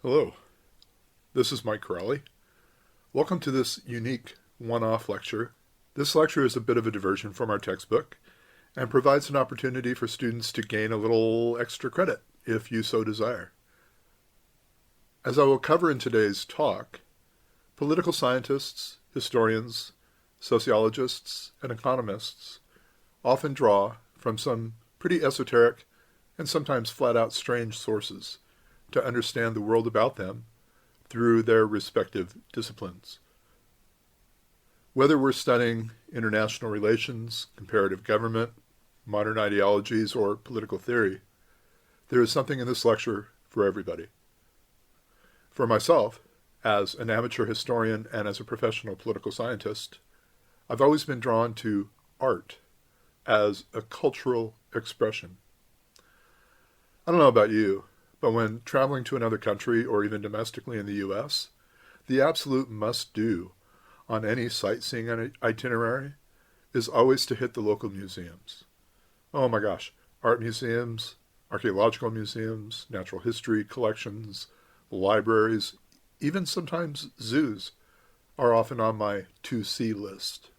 Hello, this is Mike Corelli. Welcome to this unique one-off lecture. This lecture is a bit of a diversion from our textbook and provides an opportunity for students to gain a little extra credit if you so desire. As I will cover in today's talk, political scientists, historians, sociologists, and economists often draw from some pretty esoteric and sometimes flat-out strange sources to understand the world about them through their respective disciplines. Whether we're studying international relations, comparative government, modern ideologies, or political theory, there is something in this lecture for everybody. For myself, as an amateur historian and as a professional political scientist, I've always been drawn to art as a cultural expression. I don't know about you, but when traveling to another country or even domestically in the U.S., the absolute must-do on any sightseeing itinerary is always to hit the local museums. Oh my gosh, art museums, archaeological museums, natural history collections, libraries, even sometimes zoos are often on my to-see list.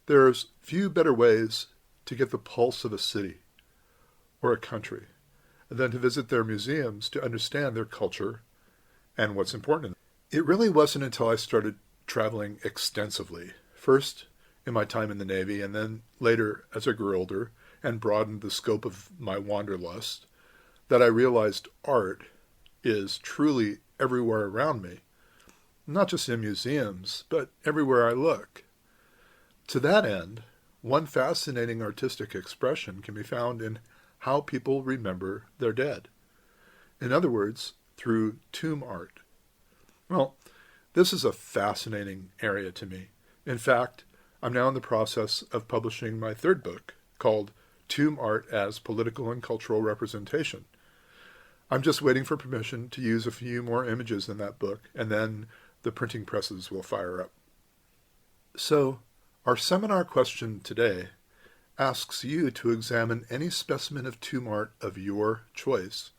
There's few better ways to get the pulse of a city or a country than to visit their museums to understand their culture and what's important. It really wasn't until I started traveling extensively, first in my time in the Navy and then later as I grew older and broadened the scope of my wanderlust, that I realized art is truly everywhere around me, not just in museums, but everywhere I look. To that end, one fascinating artistic expression can be found in how people remember their dead. In other words, through tomb art. Well, this is a fascinating area to me. In fact, I'm now in the process of publishing my third book called Tomb Art as Political and Cultural Representation. I'm just waiting for permission to use a few more images in that book, and then the printing presses will fire up. So, our seminar question today asks you to examine any specimen of tomb art of your choice,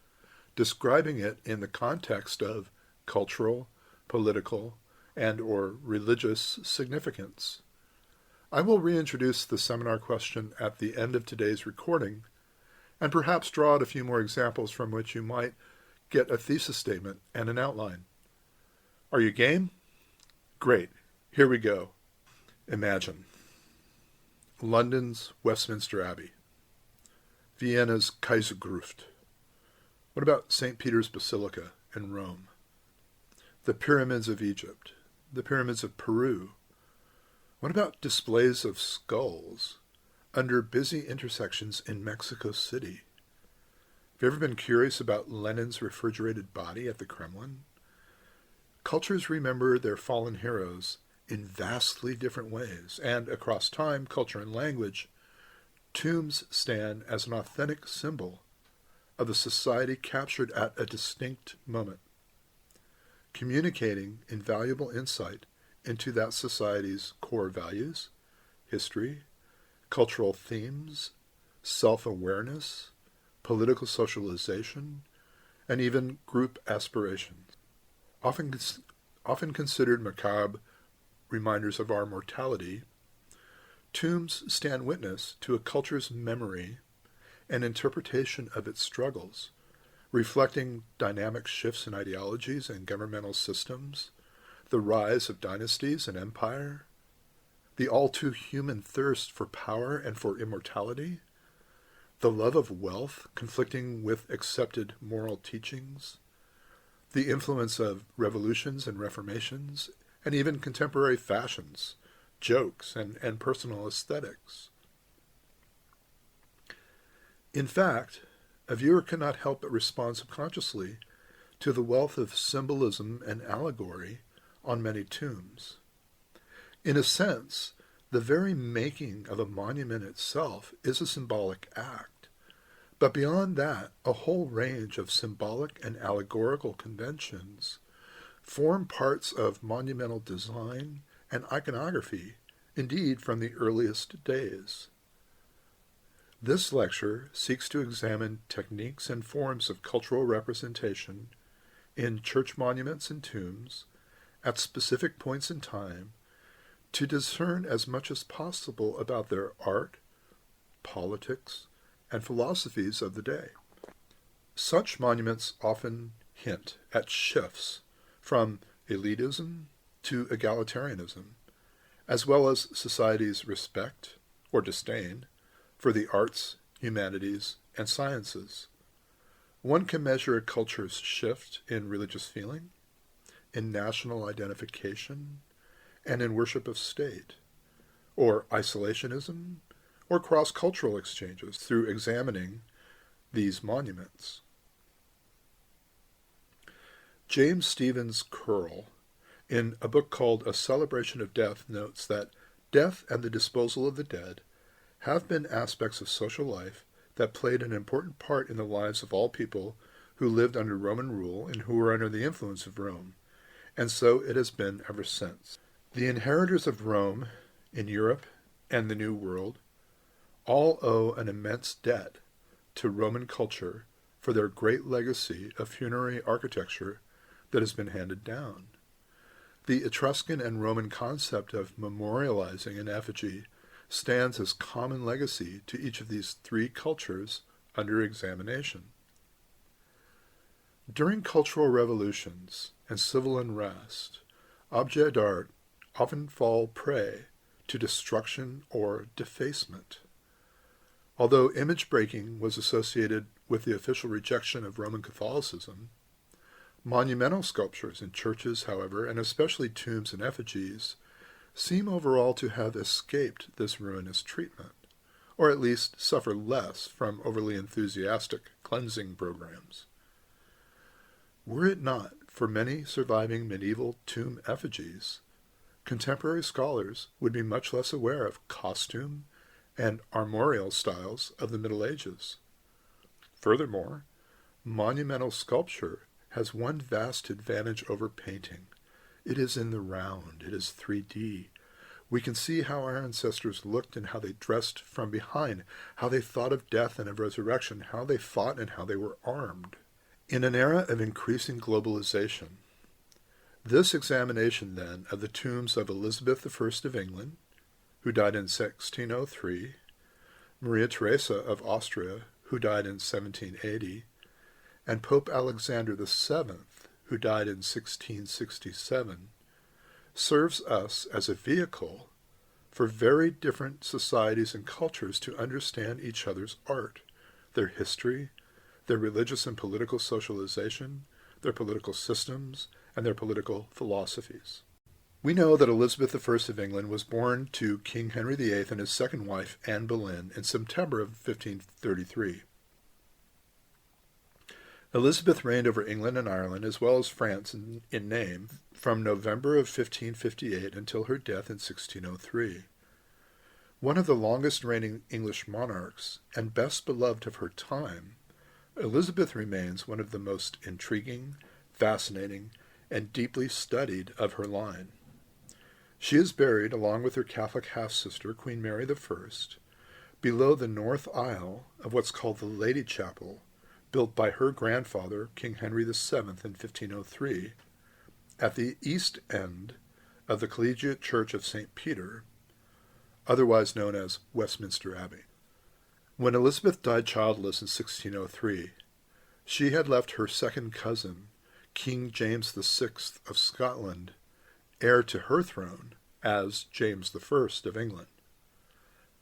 describing it in the context of cultural, political, and/or religious significance. I will reintroduce the seminar question at the end of today's recording, and perhaps draw out a few more examples from which you might get a thesis statement and an outline. Are you game? Great. Here we go. Imagine London's Westminster Abbey, Vienna's Kaisergruft. What about St. Peter's Basilica in Rome? The pyramids of Egypt, the pyramids of Peru. What about displays of skulls under busy intersections in Mexico City? Have you ever been curious about Lenin's refrigerated body at the Kremlin? Cultures remember their fallen heroes in vastly different ways, and across time, culture, and language, tombs stand as an authentic symbol of a society captured at a distinct moment, communicating invaluable insight into that society's core values, history, cultural themes, self-awareness, political socialization, and even group aspirations. Often considered macabre reminders of our mortality, tombs stand witness to a culture's memory and interpretation of its struggles, reflecting dynamic shifts in ideologies and governmental systems, the rise of dynasties and empire, the all-too-human thirst for power and for immortality, the love of wealth conflicting with accepted moral teachings, the influence of revolutions and reformations, and even contemporary fashions, jokes, and personal aesthetics. In fact, a viewer cannot help but respond subconsciously to the wealth of symbolism and allegory on many tombs. In a sense, the very making of a monument itself is a symbolic act, but beyond that, a whole range of symbolic and allegorical conventions form parts of monumental design and iconography, indeed from the earliest days. This lecture seeks to examine techniques and forms of cultural representation in church monuments and tombs at specific points in time to discern as much as possible about their art, politics, and philosophies of the day. Such monuments often hint at shifts from elitism to egalitarianism, as well as society's respect or disdain for the arts, humanities, and sciences. One can measure a culture's shift in religious feeling, in national identification, and in worship of state, or isolationism, or cross-cultural exchanges through examining these monuments. James Stevens Curl, in a book called A Celebration of Death, notes that death and the disposal of the dead have been aspects of social life that played an important part in the lives of all people who lived under Roman rule and who were under the influence of Rome, and so it has been ever since. The inheritors of Rome in Europe and the New World all owe an immense debt to Roman culture for their great legacy of funerary architecture that has been handed down. The Etruscan and Roman concept of memorializing an effigy stands as common legacy to each of these three cultures under examination. During cultural revolutions and civil unrest, objets d'art often fall prey to destruction or defacement. Although image breaking was associated with the official rejection of Roman Catholicism, monumental sculptures in churches, however, and especially tombs and effigies, seem overall to have escaped this ruinous treatment, or at least suffer less from overly enthusiastic cleansing programs. Were it not for many surviving medieval tomb effigies, contemporary scholars would be much less aware of costume and armorial styles of the Middle Ages. Furthermore, monumental sculpture has one vast advantage over painting. It is in the round. It is 3D. We can see how our ancestors looked and how they dressed from behind, how they thought of death and of resurrection, how they fought and how they were armed. In an era of increasing globalization, this examination, then, of the tombs of Elizabeth I of England, who died in 1603, Maria Theresa of Austria, who died in 1780, and Pope Alexander VII, who died in 1667, serves us as a vehicle for very different societies and cultures to understand each other's art, their history, their religious and political socialization, their political systems, and their political philosophies. We know that Elizabeth I of England was born to King Henry VIII and his second wife, Anne Boleyn, in September of 1533. Elizabeth reigned over England and Ireland, as well as France in name, from November of 1558 until her death in 1603. One of the longest reigning English monarchs, and best beloved of her time, Elizabeth remains one of the most intriguing, fascinating, and deeply studied of her line. She is buried, along with her Catholic half-sister, Queen Mary I, below the north aisle of what's called the Lady Chapel, built by her grandfather, King Henry VII, in 1503, at the east end of the Collegiate Church of St. Peter, otherwise known as Westminster Abbey. When Elizabeth died childless in 1603, she had left her second cousin, King James VI of Scotland, heir to her throne as James I of England.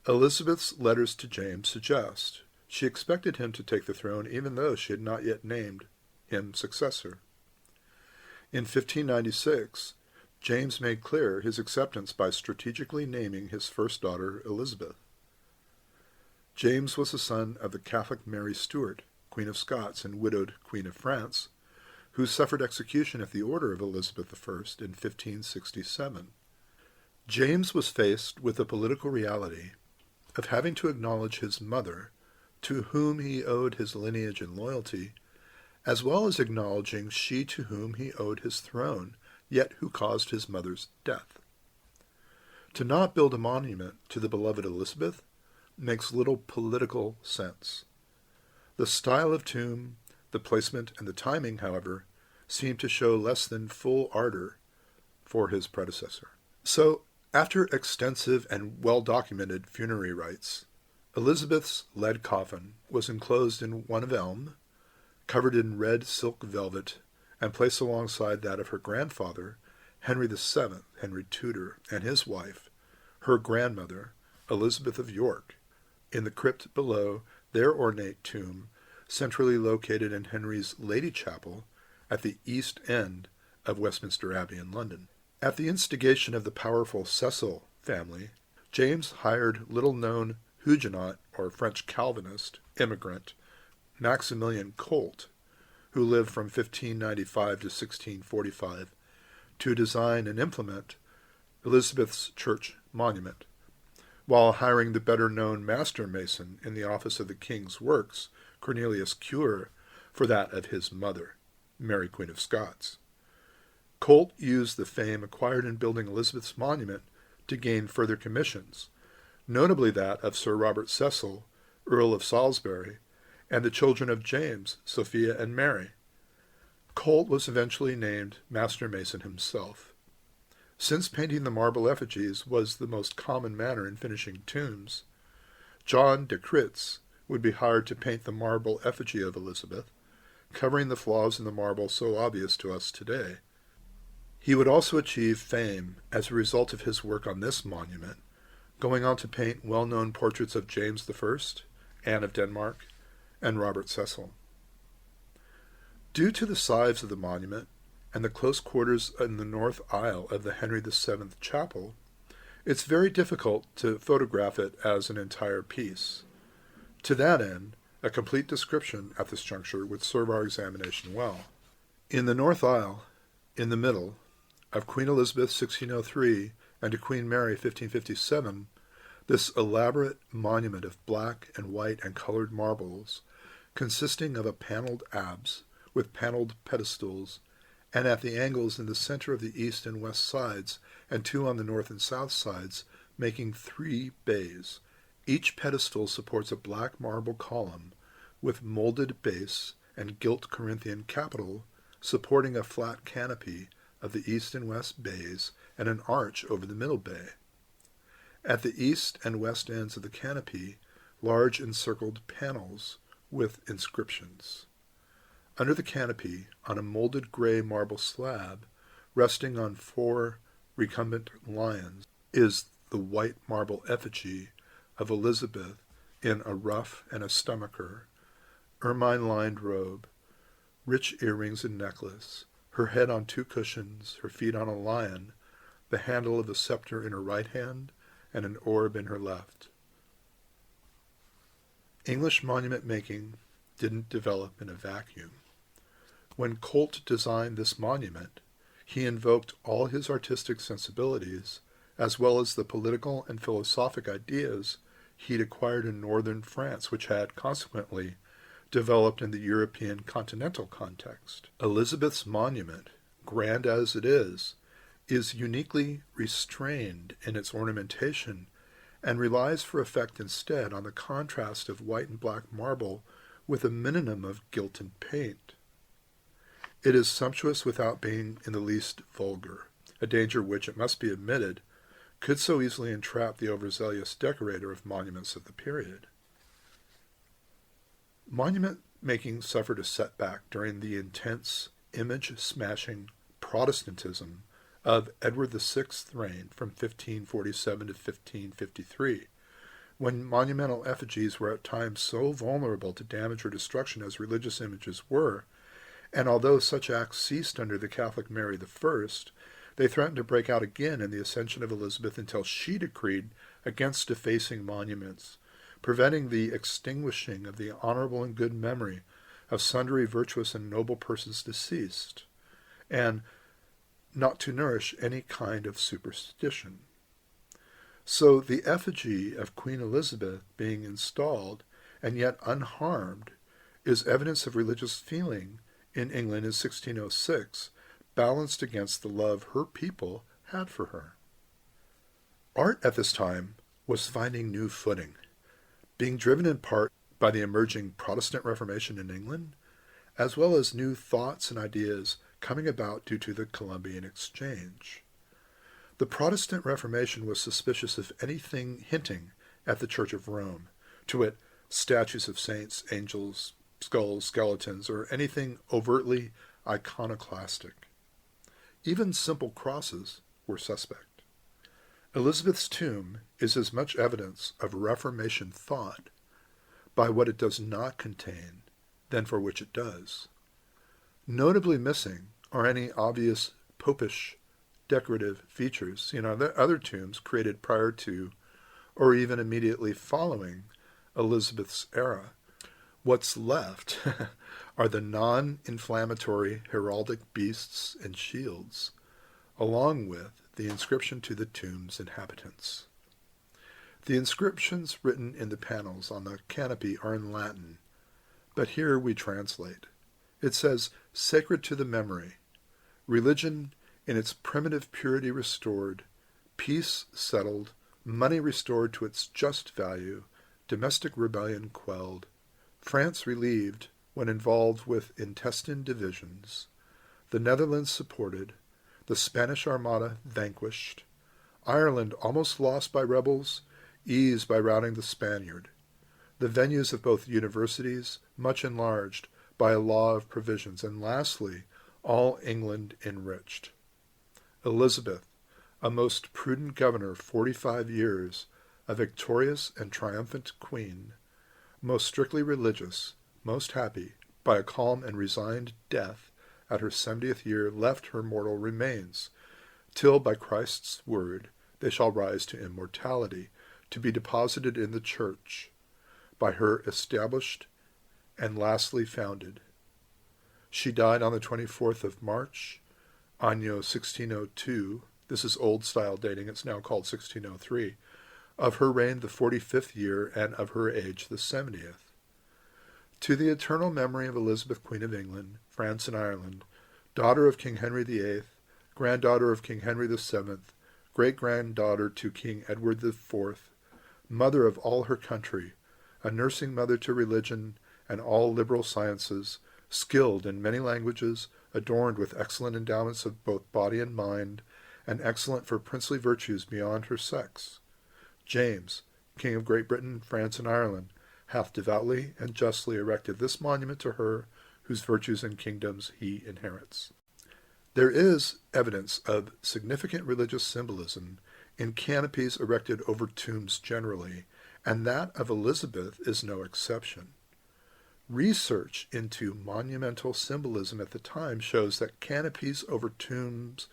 Elizabeth's letters to James suggest she expected him to take the throne even though she had not yet named him successor. In 1596, James made clear his acceptance by strategically naming his first daughter Elizabeth. James was the son of the Catholic Mary Stuart, Queen of Scots and widowed Queen of France, who suffered execution at the order of Elizabeth I in 1567. James was faced with the political reality of having to acknowledge his mother, to whom he owed his lineage and loyalty, as well as acknowledging she to whom he owed his throne, yet who caused his mother's death. To not build a monument to the beloved Elizabeth makes little political sense. The style of tomb, the placement, and the timing, however, seemed to show less than full ardor for his predecessor. So, after extensive and well-documented funerary rites, Elizabeth's lead coffin was enclosed in one of elm, covered in red silk velvet, and placed alongside that of her grandfather, Henry VII, Henry Tudor, and his wife, her grandmother, Elizabeth of York, in the crypt below their ornate tomb, centrally located in Henry's Lady Chapel at the east end of Westminster Abbey in London. At the instigation of the powerful Cecil family, James hired little-known Huguenot, or French Calvinist, immigrant, Maximilian Colt, who lived from 1595 to 1645, to design and implement Elizabeth's church monument, while hiring the better-known master mason in the office of the King's Works, Cornelius Cure, for that of his mother, Mary Queen of Scots. Colt used the fame acquired in building Elizabeth's monument to gain further commissions, notably that of Sir Robert Cecil, Earl of Salisbury, and the children of James, Sophia and Mary. Colt was eventually named master mason himself. Since painting the marble effigies was the most common manner in finishing tombs, John de Critz would be hired to paint the marble effigy of Elizabeth, covering the flaws in the marble so obvious to us today. He would also achieve fame as a result of his work on this monument, going on to paint well-known portraits of James I, Anne of Denmark, and Robert Cecil. Due to the size of the monument and the close quarters in the north aisle of the Henry VII Chapel, it's very difficult to photograph it as an entire piece. To that end, a complete description at this juncture would serve our examination well. In the north aisle, in the middle, of Queen Elizabeth 1603 and to Queen Mary 1557, this elaborate monument of black and white and colored marbles, consisting of a paneled apse with paneled pedestals, and at the angles in the center of the east and west sides, and two on the north and south sides, making 3 bays. Each pedestal supports a black marble column with molded base and gilt Corinthian capital, supporting a flat canopy of the east and west bays and an arch over the middle bay. At the east and west ends of the canopy, large encircled panels with inscriptions. Under the canopy, on a molded gray marble slab, resting on 4 recumbent lions, is the white marble effigy of Elizabeth in a ruff and a stomacher, ermine-lined robe, rich earrings and necklace, her head on 2 cushions, her feet on a lion, the handle of a scepter in her right hand, and an orb in her left. English monument making didn't develop in a vacuum. When Colt designed this monument, he invoked all his artistic sensibilities, as well as the political and philosophic ideas he'd acquired in northern France, which had, consequently, developed in the European continental context. Elizabeth's monument, grand as it is uniquely restrained in its ornamentation and relies for effect instead on the contrast of white and black marble with a minimum of gilt and paint. It is sumptuous without being in the least vulgar, a danger which, it must be admitted, could so easily entrap the overzealous decorator of monuments of the period. Monument making suffered a setback during the intense, image-smashing Protestantism of Edward VI's reign from 1547 to 1553, when monumental effigies were at times so vulnerable to damage or destruction as religious images were, and although such acts ceased under the Catholic Mary I, they threatened to break out again in the ascension of Elizabeth until she decreed against defacing monuments, preventing the extinguishing of the honorable and good memory of sundry virtuous and noble persons deceased, and not to nourish any kind of superstition. So the effigy of Queen Elizabeth being installed, and yet unharmed, is evidence of religious feeling in England in 1606, balanced against the love her people had for her. Art at this time was finding new footing, being driven in part by the emerging Protestant Reformation in England, as well as new thoughts and ideas coming about due to the Columbian Exchange. The Protestant Reformation was suspicious of anything hinting at the Church of Rome, to wit, statues of saints, angels, skulls, skeletons, or anything overtly iconoclastic. Even simple crosses were suspect. Elizabeth's tomb is as much evidence of Reformation thought by what it does not contain than for which it does. Notably missing are any obvious popish decorative features seen on the other tombs created prior to or even immediately following Elizabeth's era. What's left are the non-inflammatory heraldic beasts and shields, along with the inscription to the tomb's inhabitants. The inscriptions written in the panels on the canopy are in Latin, but here we translate. It says, "Sacred to the memory, religion in its primitive purity restored, peace settled, money restored to its just value, domestic rebellion quelled, France relieved when involved with intestine divisions, the Netherlands supported, the Spanish Armada vanquished, Ireland almost lost by rebels, eased by routing the Spaniard, the venues of both universities much enlarged by a law of provisions, and lastly, all England enriched. Elizabeth, a most prudent governor 45 years, a victorious and triumphant queen, most strictly religious, most happy, by a calm and resigned death at her 70th year left her mortal remains, till by Christ's word they shall rise to immortality, to be deposited in the church, by her established and lastly founded. She died on the 24th of March, anno 1602, this is old style dating, it's now called 1603, of her reign the 45th year, and of her age the 70th. To the eternal memory of Elizabeth, Queen of England, France, and Ireland, daughter of King Henry VIII, granddaughter of King Henry VII, great-granddaughter to King Edward IV, mother of all her country, a nursing mother to religion and all liberal sciences, skilled in many languages, adorned with excellent endowments of both body and mind, and excellent for princely virtues beyond her sex. James, King of Great Britain, France, and Ireland, hath devoutly and justly erected this monument to her, whose virtues and kingdoms he inherits." There is evidence of significant religious symbolism in canopies erected over tombs generally, and that of Elizabeth is no exception. Research into monumental symbolism at the time shows that canopies over tombs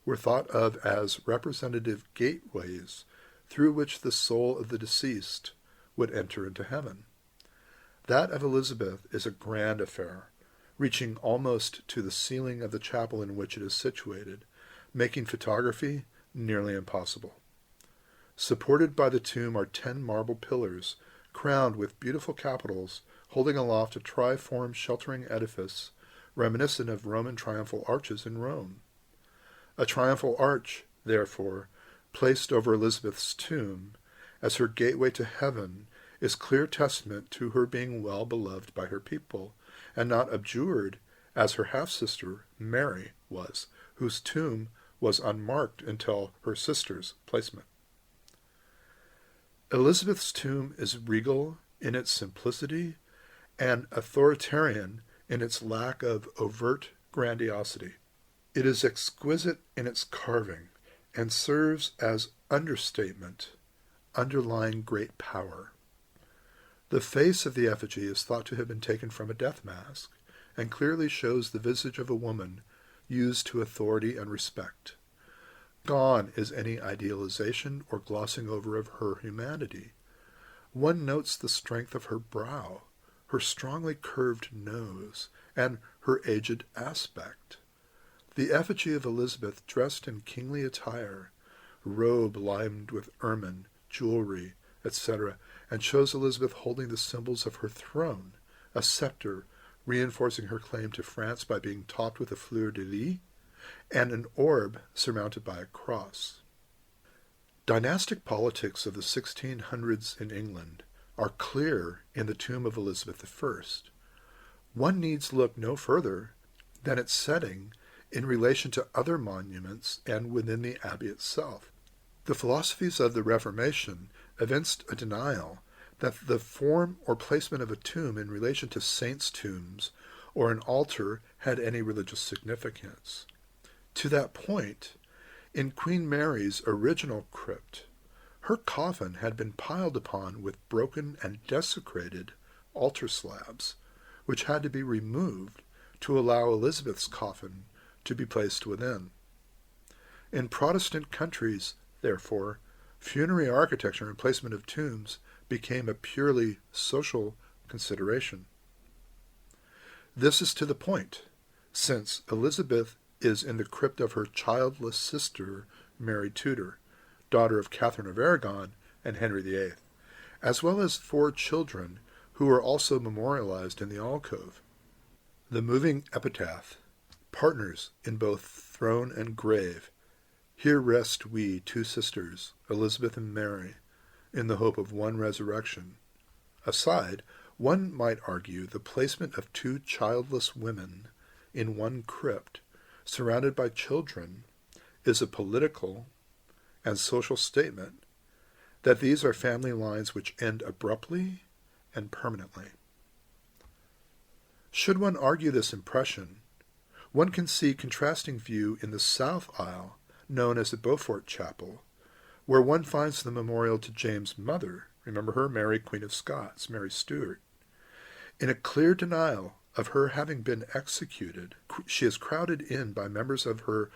were thought of as representative gateways through which the soul of the deceased would enter into heaven. That of Elizabeth is a grand affair, reaching almost to the ceiling of the chapel in which it is situated, making photography nearly impossible. Supported by the tomb are 10 marble pillars, crowned with beautiful capitals, holding aloft a triform sheltering edifice, reminiscent of Roman triumphal arches in Rome. A triumphal arch, therefore, placed over Elizabeth's tomb, as her gateway to heaven, is clear testament to her being well beloved by her people, and not abjured as her half-sister Mary was, whose tomb was unmarked until her sister's placement. Elizabeth's tomb is regal in its simplicity and authoritarian in its lack of overt grandiosity. It is exquisite in its carving and serves as understatement, underlying great power. The face of the effigy is thought to have been taken from a death mask, and clearly shows the visage of a woman used to authority and respect. Gone is any idealization or glossing over of her humanity. One notes the strength of her brow, her strongly curved nose, and her aged aspect. The effigy of Elizabeth dressed in kingly attire, robe lined with ermine, jewelry, etc., and shows Elizabeth holding the symbols of her throne, a scepter reinforcing her claim to France by being topped with a fleur-de-lis, and an orb surmounted by a cross. Dynastic politics of the 1600s in England are clear in the tomb of Elizabeth I. One needs look no further than its setting in relation to other monuments and within the abbey itself. The philosophies of the Reformation evinced a denial that the form or placement of a tomb in relation to saints' tombs or an altar had any religious significance. To that point, in Queen Mary's original crypt, her coffin had been piled upon with broken and desecrated altar slabs, which had to be removed to allow Elizabeth's coffin to be placed within. In Protestant countries, therefore, funerary architecture and placement of tombs became a purely social consideration. This is to the point, since Elizabeth is in the crypt of her childless sister, Mary Tudor, daughter of Catherine of Aragon and Henry VIII, as well as 4 children who are also memorialized in the alcove. The moving epitaph, partners in both throne and grave, here rest we 2 sisters, Elizabeth and Mary, in the hope of one resurrection. Aside, one might argue the placement of 2 childless women in one crypt, surrounded by children, is a political and social statement that these are family lines which end abruptly and permanently. Should one argue this impression, one can see contrasting view in the south aisle, known as the Beaufort Chapel, where one finds the memorial to James' mother, remember her, Mary, Queen of Scots, Mary Stuart. In a clear denial of her having been executed, she is crowded in by members of her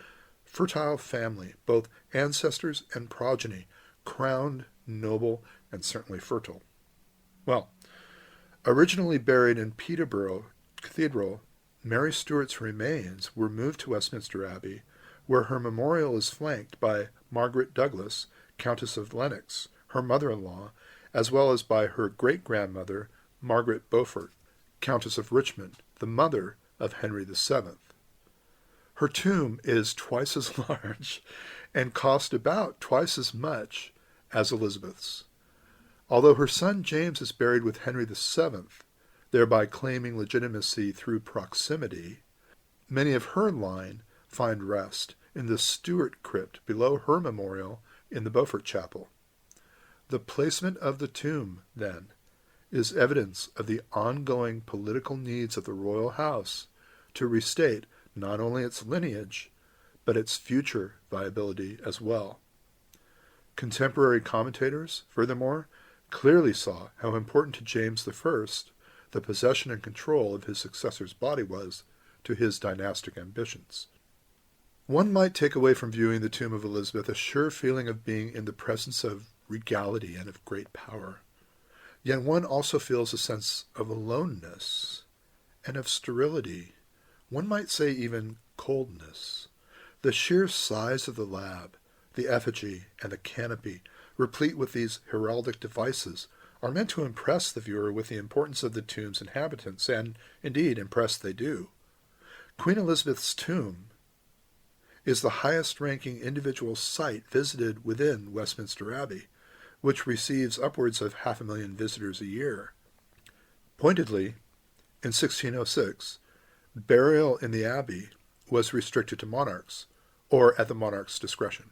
fertile family, both ancestors and progeny, crowned, noble, and certainly fertile. Well, originally buried in Peterborough Cathedral, Mary Stuart's remains were moved to Westminster Abbey, where her memorial is flanked by Margaret Douglas, Countess of Lennox, her mother-in-law, as well as by her great-grandmother, Margaret Beaufort, Countess of Richmond, the mother of Henry VII. Her tomb is twice as large and cost about twice as much as Elizabeth's. Although her son James is buried with Henry VII, thereby claiming legitimacy through proximity, many of her line find rest in the Stuart crypt below her memorial in the Beaufort Chapel. The placement of the tomb, then, is evidence of the ongoing political needs of the royal house to restate not only its lineage, but its future viability as well. Contemporary commentators, furthermore, clearly saw how important to James I the possession and control of his successor's body was to his dynastic ambitions. One might take away from viewing the tomb of Elizabeth a sure feeling of being in the presence of regality and of great power. Yet one also feels a sense of aloneness and of sterility, one might say even coldness. The sheer size of the lab, the effigy, and the canopy, replete with these heraldic devices, are meant to impress the viewer with the importance of the tomb's inhabitants, and indeed impress they do. Queen Elizabeth's tomb is the highest-ranking individual site visited within Westminster Abbey, which receives upwards of 500,000 visitors a year. Pointedly, in 1606, burial in the abbey was restricted to monarchs, or at the monarch's discretion.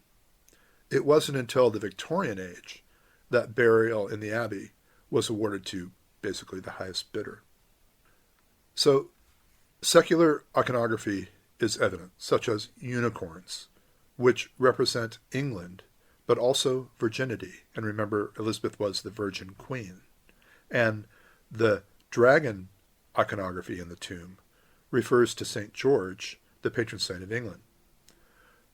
It wasn't until the Victorian age that burial in the abbey was awarded to basically the highest bidder. So, secular iconography is evident, such as unicorns, which represent England, but also virginity. And remember, Elizabeth was the Virgin Queen. And the dragon iconography in the tomb refers to St. George, the patron saint of England.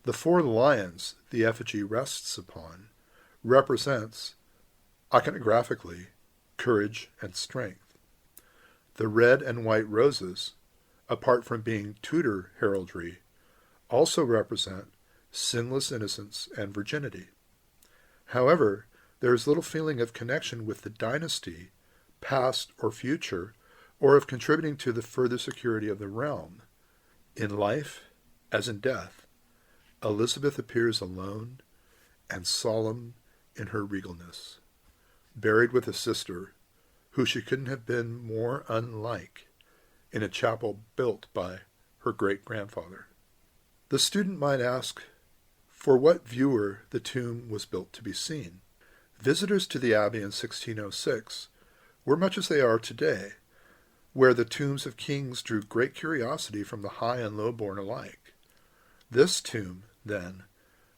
The 4 lions the effigy rests upon represents, iconographically, courage and strength. The red and white roses, apart from being Tudor heraldry, also represent sinless innocence and virginity. However, there is little feeling of connection with the dynasty, past or future, or of contributing to the further security of the realm. In life, as in death, Elizabeth appears alone and solemn in her regalness, buried with a sister who she couldn't have been more unlike, in a chapel built by her great-grandfather. The student might ask, for what viewer the tomb was built to be seen? Visitors to the abbey in 1606 were much as they are today, where the tombs of kings drew great curiosity from the high and low-born alike. This tomb, then,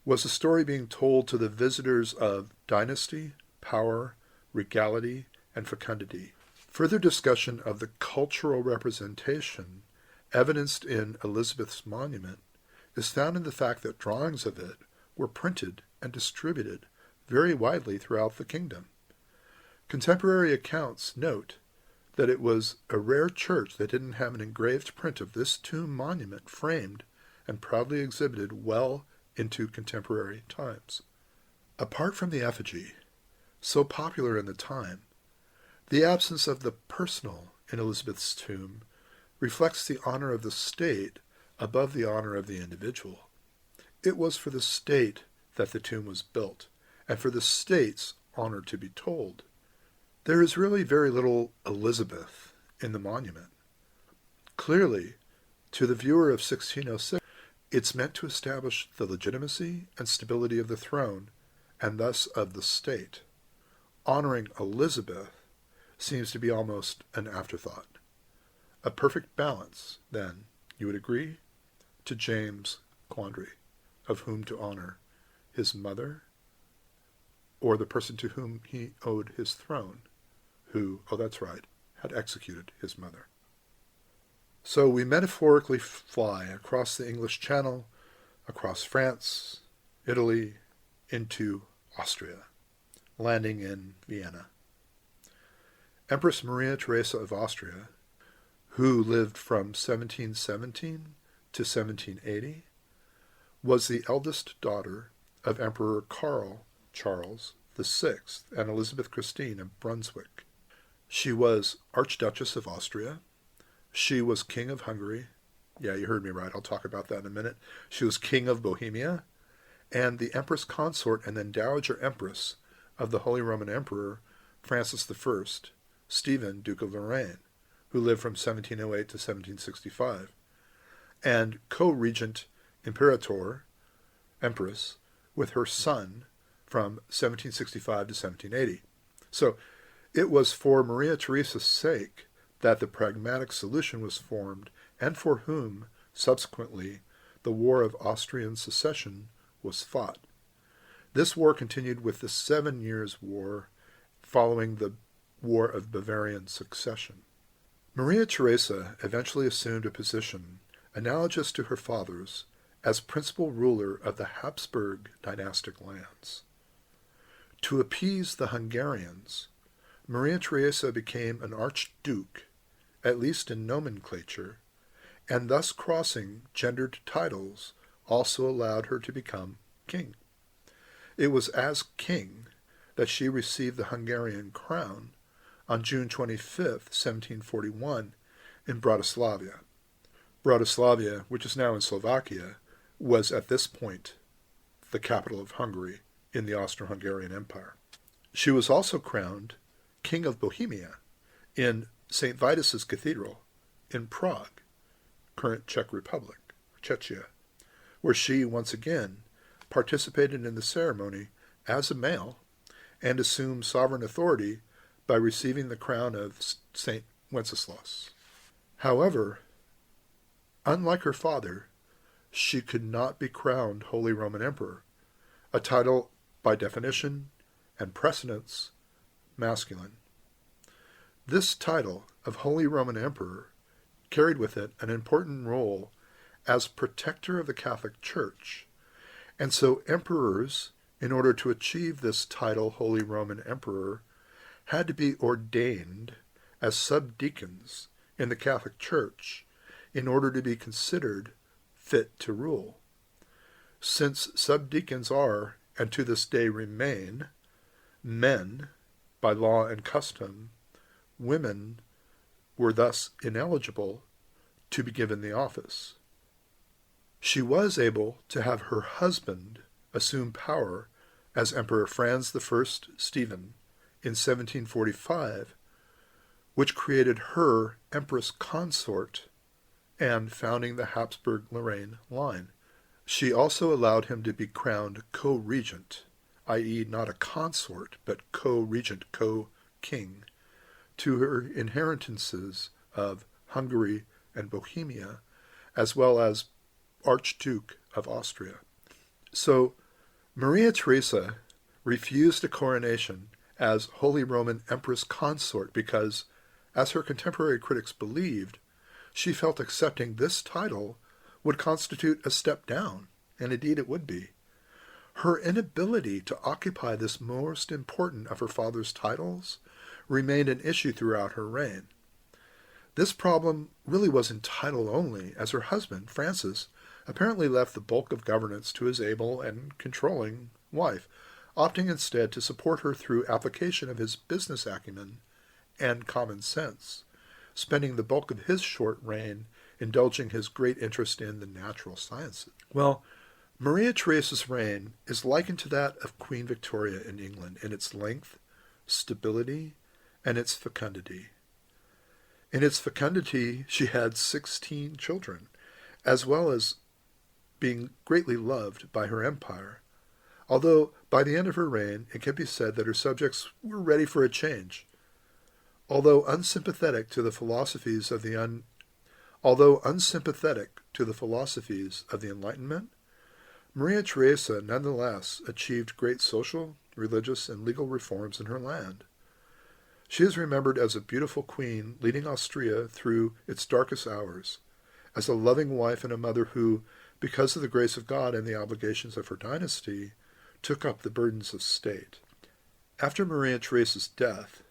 was a story being told to the visitors of dynasty, power, regality, and fecundity. Further discussion of the cultural representation evidenced in Elizabeth's monument is found in the fact that drawings of it were printed and distributed very widely throughout the kingdom. Contemporary accounts note that it was a rare church that didn't have an engraved print of this tomb monument framed and proudly exhibited well into contemporary times. Apart from the effigy, so popular in the time, the absence of the personal in Elizabeth's tomb reflects the honor of the state above the honor of the individual. It was for the state that the tomb was built, and for the state's honor to be told. There is really very little Elizabeth in the monument. Clearly, to the viewer of 1606, it's meant to establish the legitimacy and stability of the throne, and thus of the state. Honoring Elizabeth seems to be almost an afterthought. A perfect balance, then, you would agree, to James' quandary of whom to honor, his mother or the person to whom he owed his throne, who, oh that's right, had executed his mother. So we metaphorically fly across the English Channel, across France, Italy, into Austria, landing in Vienna. Empress Maria Theresa of Austria, who lived from 1717 to 1780, was the eldest daughter of Emperor Charles VI and Elizabeth Christina of Brunswick. She was Archduchess of Austria. She was King of Hungary. Yeah, you heard me right. I'll talk about that in a minute. She was King of Bohemia and the Empress Consort and then Dowager Empress of the Holy Roman Emperor Francis I, Stephen, Duke of Lorraine, who lived from 1708 to 1765, and co-regent Imperator, Empress, with her son from 1765 to 1780. So it was for Maria Theresa's sake that the pragmatic solution was formed, and for whom, subsequently, the War of Austrian Succession was fought. This war continued with the 7 Years' War following the War of Bavarian Succession. Maria Theresa eventually assumed a position analogous to her father's as principal ruler of the Habsburg dynastic lands. To appease the Hungarians, Maria Theresa became an archduke, at least in nomenclature, and thus crossing gendered titles also allowed her to become king. It was as king that she received the Hungarian crown on June 25, 1741, in Bratislava. Bratislava, which is now in Slovakia, was at this point the capital of Hungary in the Austro-Hungarian Empire. She was also crowned King of Bohemia in St. Vitus's Cathedral in Prague, current Czech Republic, Czechia, where she once again participated in the ceremony as a male and assumed sovereign authority by receiving the crown of St. Wenceslas. However, unlike her father, she could not be crowned Holy Roman Emperor, a title by definition and precedence masculine. This title of Holy Roman Emperor carried with it an important role as protector of the Catholic Church, and so emperors, in order to achieve this title Holy Roman Emperor, had to be ordained as subdeacons in the Catholic Church in order to be considered fit to rule. Since subdeacons are, and to this day remain, men by law and custom, women were thus ineligible to be given the office. She was able to have her husband assume power as Emperor Franz I Stephen in 1745, which created her Empress Consort and founding the Habsburg-Lorraine line, She also allowed him to be crowned co-regent, i.e. not a consort, but co-regent, co-king, to her inheritances of Hungary and Bohemia, as well as Archduke of Austria. So Maria Theresa refused a coronation as Holy Roman Empress Consort because, as her contemporary critics believed, she felt accepting this title would constitute a step down, and indeed it would be. Her inability to occupy this most important of her father's titles remained an issue throughout her reign. This problem really was in title only, as her husband, Francis, apparently left the bulk of governance to his able and controlling wife, opting instead to support her through application of his business acumen and common sense, spending the bulk of his short reign indulging his great interest in the natural sciences. Well, Maria Theresa's reign is likened to that of Queen Victoria in England in its length, stability, and its fecundity. In its fecundity, she had 16 children, as well as being greatly loved by her empire, although by the end of her reign it can be said that her subjects were ready for a change. Although unsympathetic to the philosophies of the Enlightenment, Maria Theresa nonetheless achieved great social, religious, and legal reforms in her land. She is remembered as a beautiful queen leading Austria through its darkest hours, as a loving wife and a mother who, because of the grace of God and the obligations of her dynasty, took up the burdens of state. After Maria Theresa's death,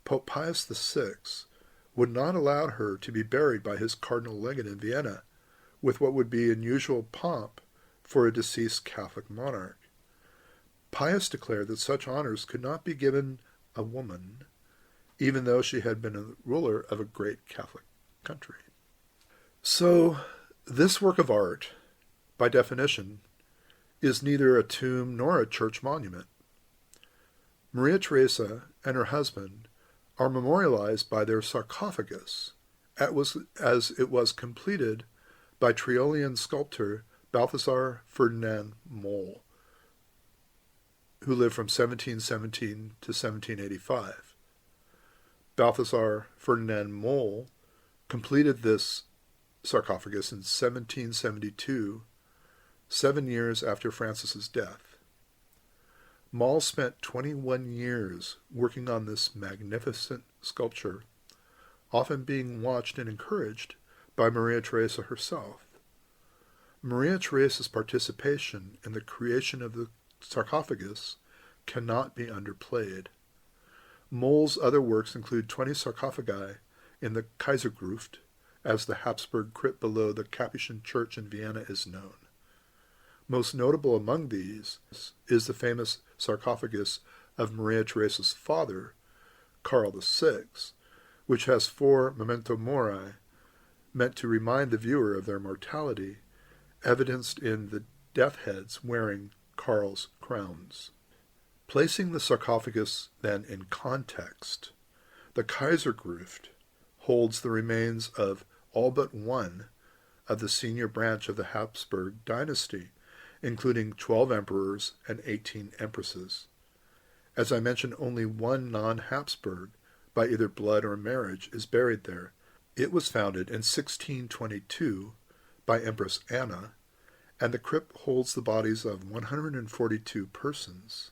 Pope Pius VI would not allow her to be buried by his cardinal legate in Vienna, with what would be unusual pomp for a deceased Catholic monarch. Pius declared that such honors could not be given a woman, even though she had been a ruler of a great Catholic country. So, this work of art, by definition, is neither a tomb nor a church monument. Maria Theresa and her husband are memorialized by their sarcophagus, as it was completed by Triolian sculptor Balthasar Ferdinand Moll, who lived from 1717 to 1785. Balthasar Ferdinand Moll completed this sarcophagus in 1772, 7 years after Francis's death. Moll spent 21 years working on this magnificent sculpture, often being watched and encouraged by Maria Theresa herself. Maria Theresa's participation in the creation of the sarcophagus cannot be underplayed. Moll's other works include 20 sarcophagi in the Kaisergruft, as the Habsburg crypt below the Capuchin Church in Vienna is known. Most notable among these is the famous sarcophagus of Maria Theresa's father, Karl VI, which has 4 Memento Mori, meant to remind the viewer of their mortality, evidenced in the death heads wearing Karl's crowns. Placing the sarcophagus then in context, the Kaisergruft holds the remains of all but one of the senior branch of the Habsburg dynasty, including 12 emperors and 18 empresses. As I mentioned, only one non-Habsburg, by either blood or marriage, is buried there. It was founded in 1622 by Empress Anna, and the crypt holds the bodies of 142 persons.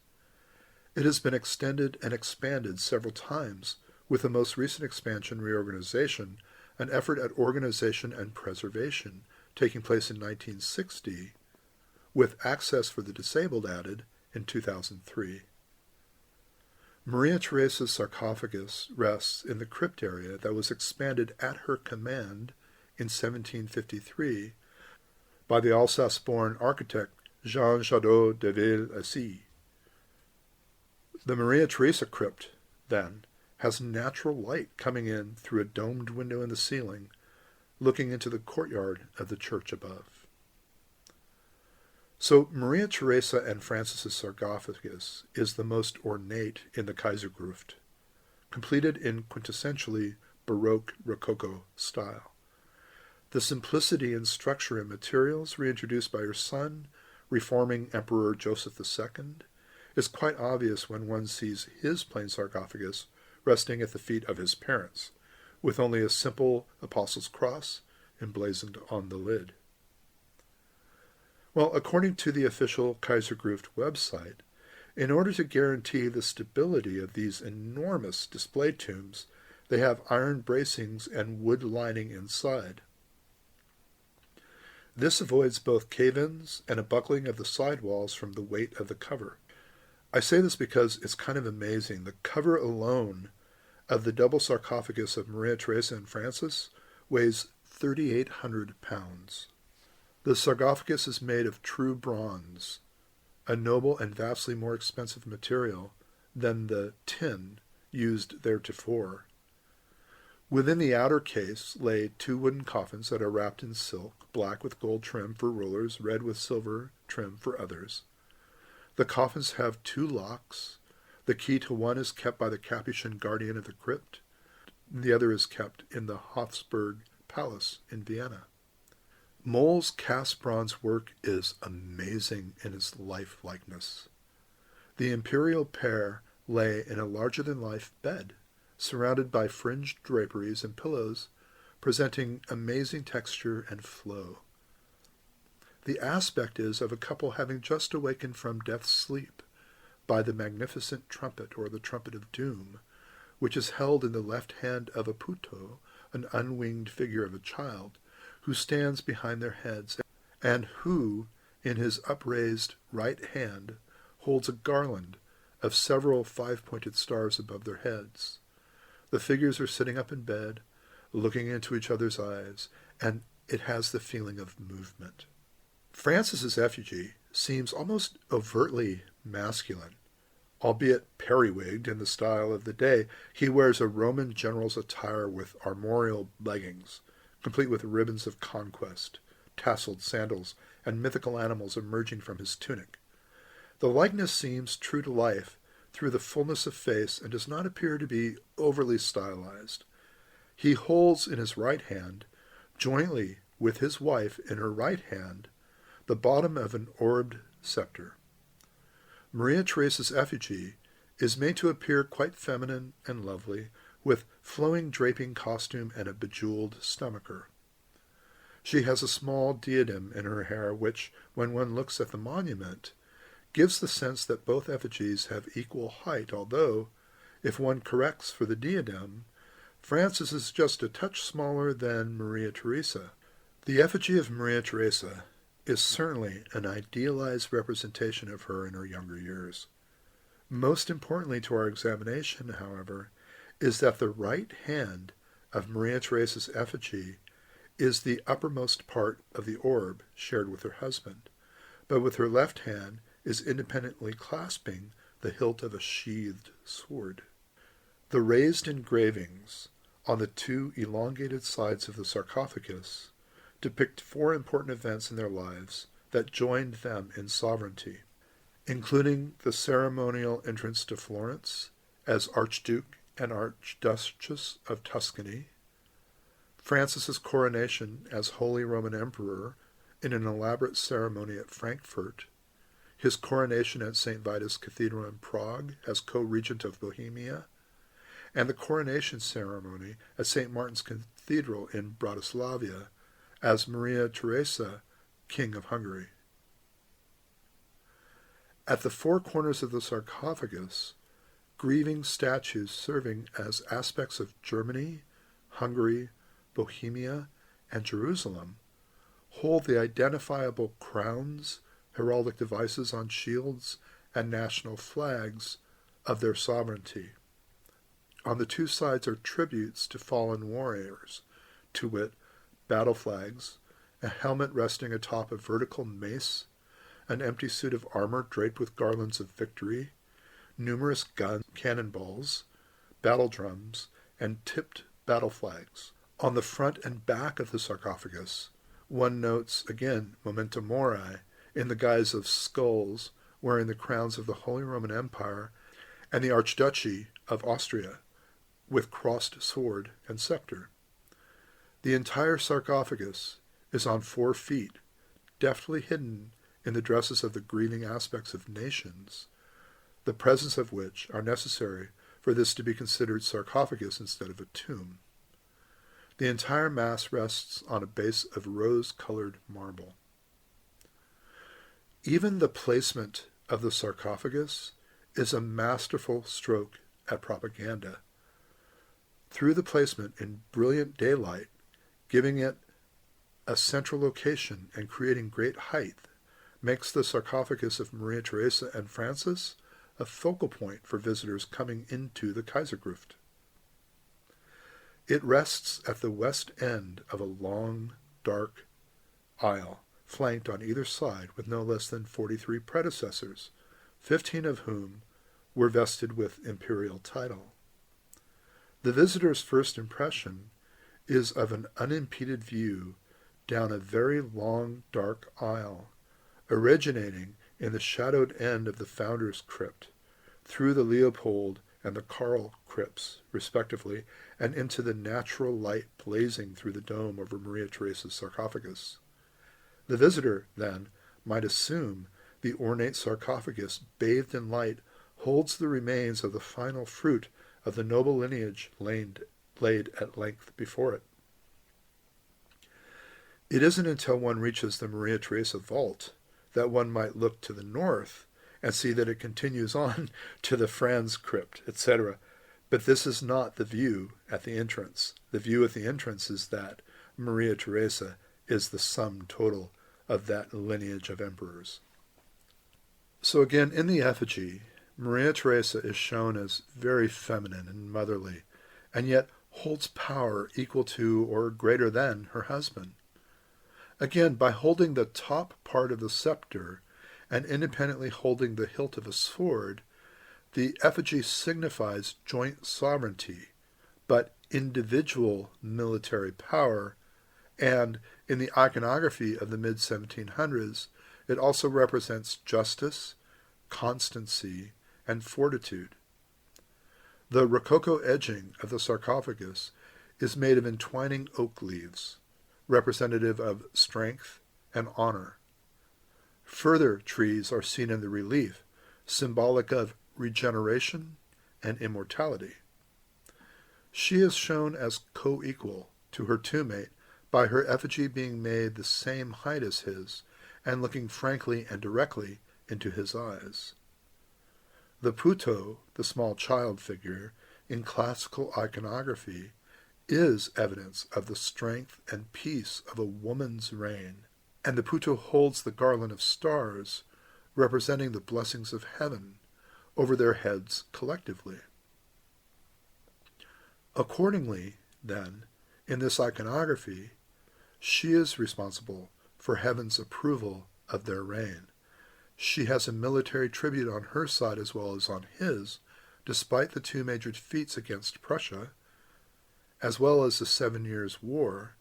It has been extended and expanded several times, with the most recent expansion reorganization, an effort at organization and preservation taking place in 1960, with access for the disabled added in 2003. Maria Theresa's sarcophagus rests in the crypt area that was expanded at her command in 1753 by the Alsace-born architect Jean Chaudeau de Ville-Assy. The Maria Theresa crypt, then, has natural light coming in through a domed window in the ceiling, looking into the courtyard of the church above. So Maria Theresa and Francis's sarcophagus is the most ornate in the Kaisergruft, completed in quintessentially Baroque Rococo style. The simplicity in structure and materials reintroduced by her son, reforming Emperor Joseph II, is quite obvious when one sees his plain sarcophagus resting at the feet of his parents, with only a simple Apostles' Cross emblazoned on the lid. Well, according to the official Kaisergruft website, in order to guarantee the stability of these enormous display tombs, they have iron bracings and wood lining inside. This avoids both cave-ins and a buckling of the side walls from the weight of the cover. I say this because it's kind of amazing. The cover alone of the double sarcophagus of Maria Theresa and Francis weighs 3,800 pounds. The sarcophagus is made of true bronze, a noble and vastly more expensive material than the tin used theretofore. Within the outer case lay 2 wooden coffins that are wrapped in silk, black with gold trim for rulers, red with silver trim for others. The coffins have 2 locks. The key to one is kept by the Capuchin guardian of the crypt. The other is kept in the Hofburg Palace in Vienna. Moll's cast bronze work is amazing in its lifelikeness. The imperial pair lay in a larger-than-life bed, surrounded by fringed draperies and pillows, presenting amazing texture and flow. The aspect is of a couple having just awakened from death's sleep by the magnificent trumpet, or the Trumpet of Doom, which is held in the left hand of a puto, an unwinged figure of a child, who stands behind their heads, and who, in his upraised right hand, holds a garland of several 5-pointed stars above their heads. The figures are sitting up in bed, looking into each other's eyes, and it has the feeling of movement. Francis's effigy seems almost overtly masculine. Albeit periwigged in the style of the day, he wears a Roman general's attire with armorial leggings, complete with ribbons of conquest, tasseled sandals, and mythical animals emerging from his tunic. The likeness seems true to life through the fullness of face and does not appear to be overly stylized. He holds in his right hand, jointly with his wife in her right hand, the bottom of an orbed scepter. Maria Theresa's effigy is made to appear quite feminine and lovely, with flowing draping costume and a bejeweled stomacher. She has a small diadem in her hair which, when one looks at the monument, gives the sense that both effigies have equal height, although, if one corrects for the diadem, Francis is just a touch smaller than Maria Theresa. The effigy of Maria Theresa is certainly an idealized representation of her in her younger years. Most importantly to our examination, however, is that the right hand of Maria Theresa's effigy is the uppermost part of the orb shared with her husband, but with her left hand is independently clasping the hilt of a sheathed sword. The raised engravings on the 2 elongated sides of the sarcophagus depict 4 important events in their lives that joined them in sovereignty, including the ceremonial entrance to Florence as Archduke and Archduchess of Tuscany, Francis's coronation as Holy Roman Emperor in an elaborate ceremony at Frankfurt, his coronation at St. Vitus Cathedral in Prague as co-regent of Bohemia, and the coronation ceremony at St. Martin's Cathedral in Bratislava as Maria Theresa, King of Hungary. At the 4 corners of the sarcophagus, grieving statues serving as aspects of Germany, Hungary, Bohemia, and Jerusalem hold the identifiable crowns, heraldic devices on shields, and national flags of their sovereignty. On the 2 sides are tributes to fallen warriors, to wit, battle flags, a helmet resting atop a vertical mace, an empty suit of armor draped with garlands of victory, numerous guns, cannonballs, battle drums, and tipped battle flags. On the front and back of the sarcophagus, one notes, again, Memento Mori, in the guise of skulls wearing the crowns of the Holy Roman Empire and the Archduchy of Austria, with crossed sword and scepter. The entire sarcophagus is on 4 feet, deftly hidden in the dresses of the grieving aspects of nations, the presence of which are necessary for this to be considered sarcophagus instead of a tomb. The entire mass rests on a base of rose-colored marble. Even the placement of the sarcophagus is a masterful stroke at propaganda. Through the placement in brilliant daylight, giving it a central location and creating great height, makes the sarcophagus of Maria Theresa and Francis a focal point for visitors coming into the Kaisergruft. It rests at the west end of a long, dark aisle, flanked on either side with no less than 43 predecessors, 15 of whom were vested with imperial title. The visitor's first impression is of an unimpeded view down a very long, dark aisle, originating in the shadowed end of the Founder's Crypt, through the Leopold and the Karl crypts, respectively, and into the natural light blazing through the dome over Maria Theresa's sarcophagus. The visitor, then, might assume the ornate sarcophagus, bathed in light, holds the remains of the final fruit of the noble lineage laid at length before it. It isn't until one reaches the Maria Theresa vault that one might look to the north and see that it continues on to the Franz crypt, etc. But this is not the view at the entrance. The view at the entrance is that Maria Theresa is the sum total of that lineage of emperors. So again, in the effigy, Maria Theresa is shown as very feminine and motherly, and yet holds power equal to or greater than her husband. Again, by holding the top part of the scepter and independently holding the hilt of a sword, the effigy signifies joint sovereignty, but individual military power, and in the iconography of the mid-1700s, it also represents justice, constancy, and fortitude. The Rococo edging of the sarcophagus is made of entwining oak leaves, representative of strength and honor. Further trees are seen in the relief, symbolic of regeneration and immortality. She is shown as co-equal to her tomb-mate by her effigy being made the same height as his and looking frankly and directly into his eyes. The Puto, the small child figure, in classical iconography, is evidence of the strength and peace of a woman's reign, and the Puto holds the garland of stars, representing the blessings of heaven over their heads collectively. Accordingly, then, in this iconography, she is responsible for heaven's approval of their reign. She has a military tribute on her side as well as on his, despite the 2 major defeats against Prussia, as well as the 7 Years' War,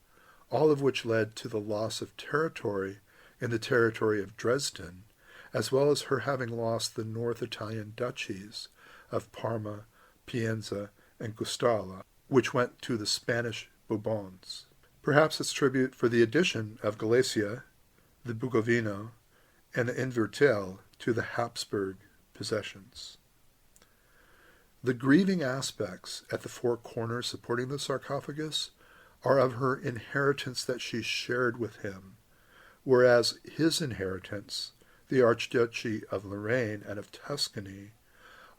all of which led to the loss of territory in the territory of Dresden, as well as her having lost the North Italian duchies of Parma, Pienza, and Guastalla, which went to the Spanish Bourbons. Perhaps its tribute for the addition of Galicia, the Bugovino, and the Invertel to the Habsburg possessions. The grieving aspects at the 4 corners supporting the sarcophagus are of her inheritance that she shared with him, whereas his inheritance, the Archduchy of Lorraine and of Tuscany,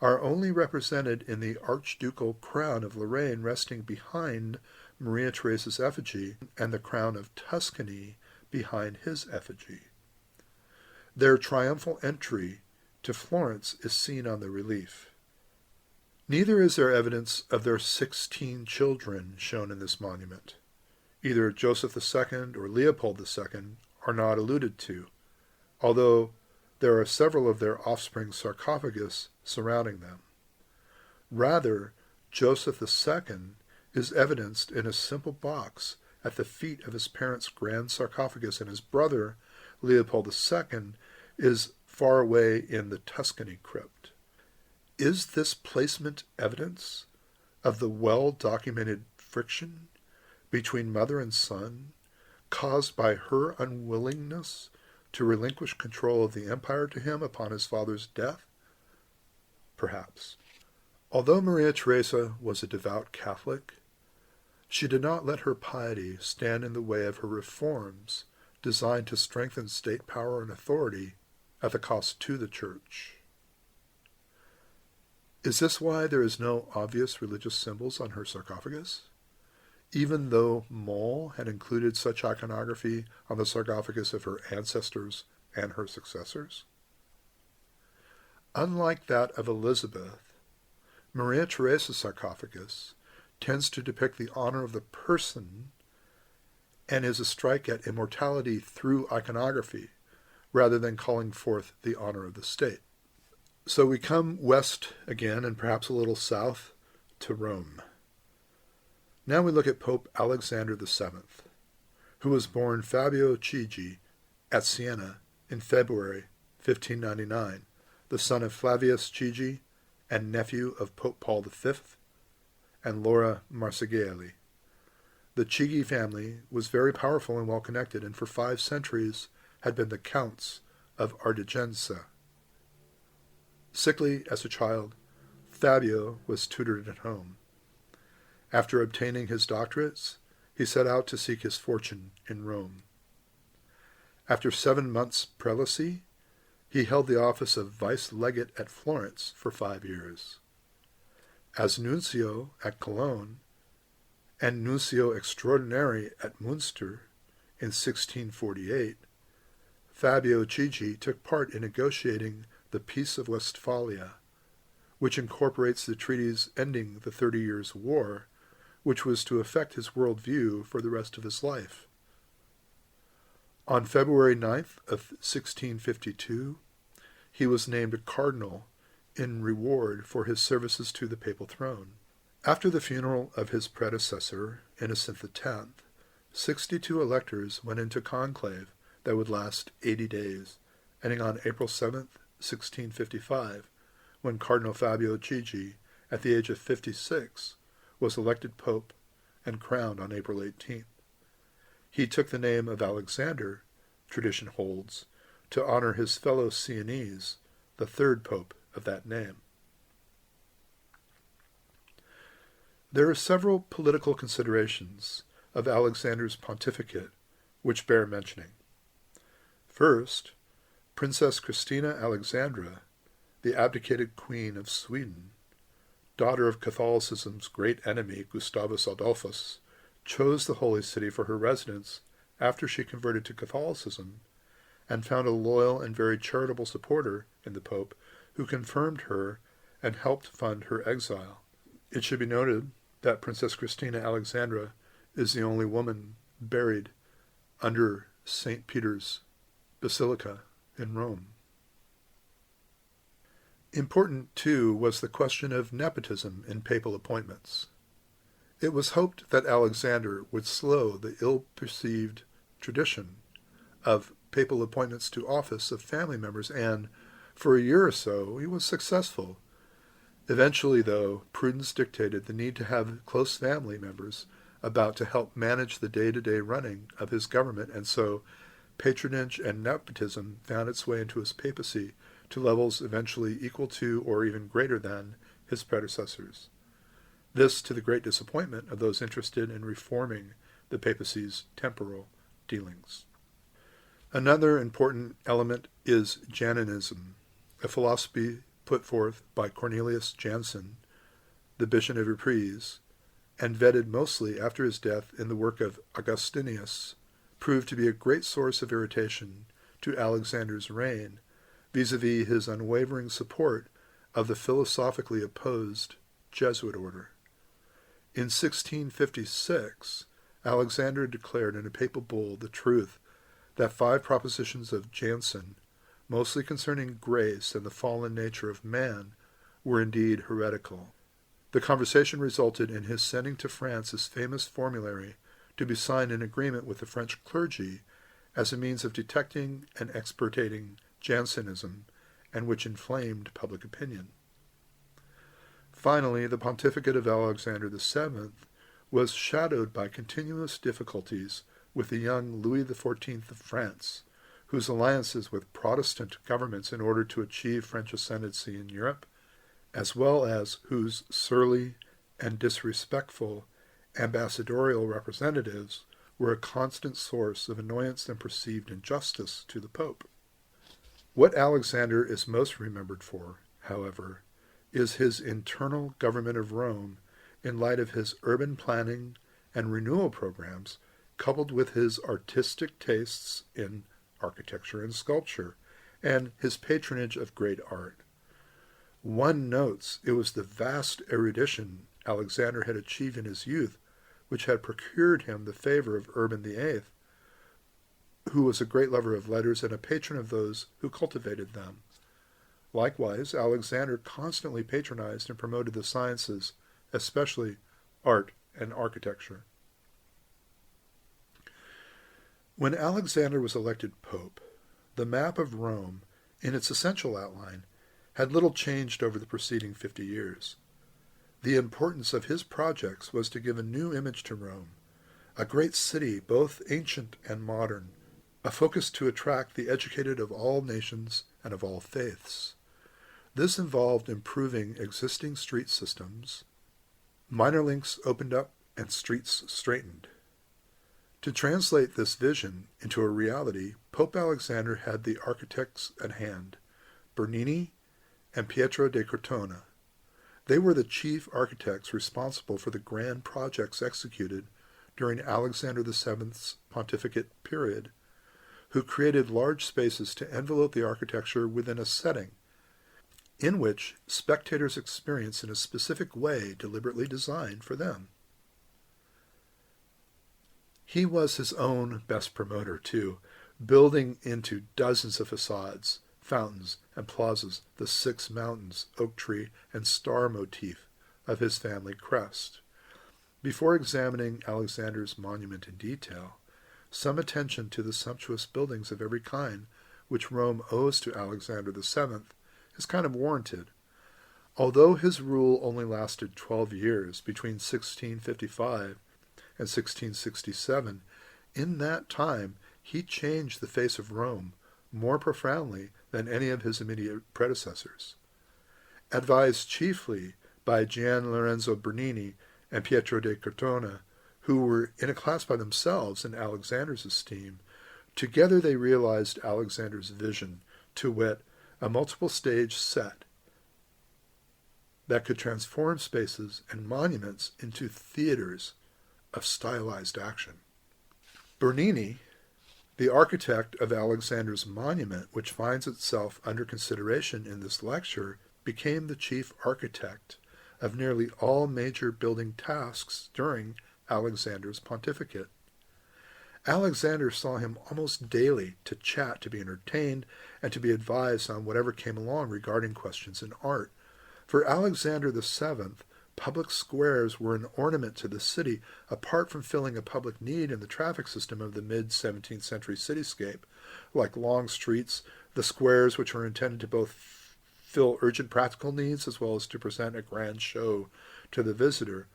are only represented in the archducal crown of Lorraine resting behind Maria Theresa's effigy and the crown of Tuscany behind his effigy. Their triumphal entry to Florence is seen on the relief. Neither is there evidence of their 16 children shown in this monument. Either Joseph II or Leopold II are not alluded to, although there are several of their offspring sarcophagus surrounding them. Rather, Joseph II is evidenced in a simple box at the feet of his parents' grand sarcophagus, and his brother, Leopold II, is far away in the Tuscany crypt. Is this placement evidence of the well-documented friction between mother and son, caused by her unwillingness to relinquish control of the empire to him upon his father's death? Perhaps. Although Maria Theresa was a devout Catholic, she did not let her piety stand in the way of her reforms designed to strengthen state power and authority at the cost to the Church. Is this why there is no obvious religious symbols on her sarcophagus, even though Moll had included such iconography on the sarcophagus of her ancestors and her successors? Unlike that of Elizabeth, Maria Theresa's sarcophagus tends to depict the honor of the person and is a strike at immortality through iconography, rather than calling forth the honor of the state. So we come west again, and perhaps a little south, to Rome. Now we look at Pope Alexander VII, who was born Fabio Chigi at Siena in February 1599, the son of Flavius Chigi and nephew of Pope Paul V and Laura Marsighelli. The Chigi family was very powerful and well-connected, and for 5 centuries had been the counts of Ardigenza. Sickly as a child, Fabio was tutored at home. After obtaining his doctorates, he set out to seek his fortune in Rome. After 7 months' prelacy, he held the office of vice-legate at Florence for 5 years. As nuncio at Cologne and nuncio extraordinary at Munster in 1648, Fabio Chigi took part in negotiating the Peace of Westphalia, which incorporates the treaties ending the 30 Years' War, which was to affect his worldview for the rest of his life. On February 9th of 1652, he was named a cardinal in reward for his services to the papal throne. After the funeral of his predecessor, Innocent X, 62 electors went into conclave that would last 80 days, ending on April 7th, 1655, when Cardinal Fabio Chigi, at the age of 56, was elected pope and crowned on April 18th. He took the name of Alexander, tradition holds, to honor his fellow Sienese, the 3rd pope of that name. There are several political considerations of Alexander's pontificate which bear mentioning. First, Princess Christina Alexandra, the abdicated Queen of Sweden, daughter of Catholicism's great enemy Gustavus Adolphus, chose the Holy City for her residence after she converted to Catholicism and found a loyal and very charitable supporter in the Pope who confirmed her and helped fund her exile. It should be noted that Princess Christina Alexandra is the only woman buried under St. Peter's Basilica in Rome. Important, too, was the question of nepotism in papal appointments. It was hoped that Alexander would slow the ill-perceived tradition of papal appointments to office of family members, and for a year or so he was successful. Eventually, though, prudence dictated the need to have close family members about to help manage the day-to-day running of his government, and so patronage and nepotism found its way into his papacy to levels eventually equal to or even greater than his predecessors. This to the great disappointment of those interested in reforming the papacy's temporal dealings. Another important element is Jansenism, a philosophy put forth by Cornelius Jansen, the Bishop of Ypres, and vetted mostly after his death in the work of Augustinius, proved to be a great source of irritation to Alexander's reign, vis-à-vis his unwavering support of the philosophically opposed Jesuit order. In 1656, Alexander declared in a papal bull the truth that 5 propositions of Jansen, mostly concerning grace and the fallen nature of man, were indeed heretical. The conversation resulted in his sending to France his famous formulary to be signed in agreement with the French clergy as a means of detecting and expurgating Jansenism, and which inflamed public opinion. Finally, the Pontificate of Alexander VII was shadowed by continuous difficulties with the young Louis XIV of France, whose alliances with Protestant governments in order to achieve French ascendancy in Europe, as well as whose surly and disrespectful ambassadorial representatives were a constant source of annoyance and perceived injustice to the Pope. What Alexander is most remembered for, however, is his internal government of Rome in light of his urban planning and renewal programs, coupled with his artistic tastes in architecture and sculpture, and his patronage of great art. One notes it was the vast erudition Alexander had achieved in his youth which had procured him the favor of Urban VIII, who was a great lover of letters and a patron of those who cultivated them. Likewise, Alexander constantly patronized and promoted the sciences, especially art and architecture. When Alexander was elected pope, the map of Rome, in its essential outline, had little changed over the preceding 50 years. The importance of his projects was to give a new image to Rome, a great city both ancient and modern, a focus to attract the educated of all nations and of all faiths. This involved improving existing street systems. Minor links opened up and streets straightened. To translate this vision into a reality, Pope Alexander had the architects at hand, Bernini and Pietro de Cortona. They were the chief architects responsible for the grand projects executed during Alexander VII's pontificate period, who created large spaces to envelope the architecture within a setting in which spectators experience in a specific way deliberately designed for them. He was his own best promoter, too, building into dozens of facades, fountains, and plazas the 6 mountains, oak tree, and star motif of his family crest. Before examining Alexander's monument in detail, some attention to the sumptuous buildings of every kind which Rome owes to Alexander VII is kind of warranted. Although his rule only lasted 12 years, between 1655 and 1667, in that time he changed the face of Rome more profoundly than any of his immediate predecessors. Advised chiefly by Gian Lorenzo Bernini and Pietro de Cortona, who were in a class by themselves in Alexander's esteem, together they realized Alexander's vision, to wit, a multiple-stage set that could transform spaces and monuments into theaters of stylized action. Bernini, the architect of Alexander's monument, which finds itself under consideration in this lecture, became the chief architect of nearly all major building tasks during Alexander's pontificate. Alexander saw him almost daily to chat, to be entertained, and to be advised on whatever came along regarding questions in art. For Alexander VII, public squares were an ornament to the city, apart from filling a public need in the traffic system of the mid-17th century cityscape. Like long streets, the squares, which were intended to both fill urgent practical needs as well as to present a grand show to the visitor.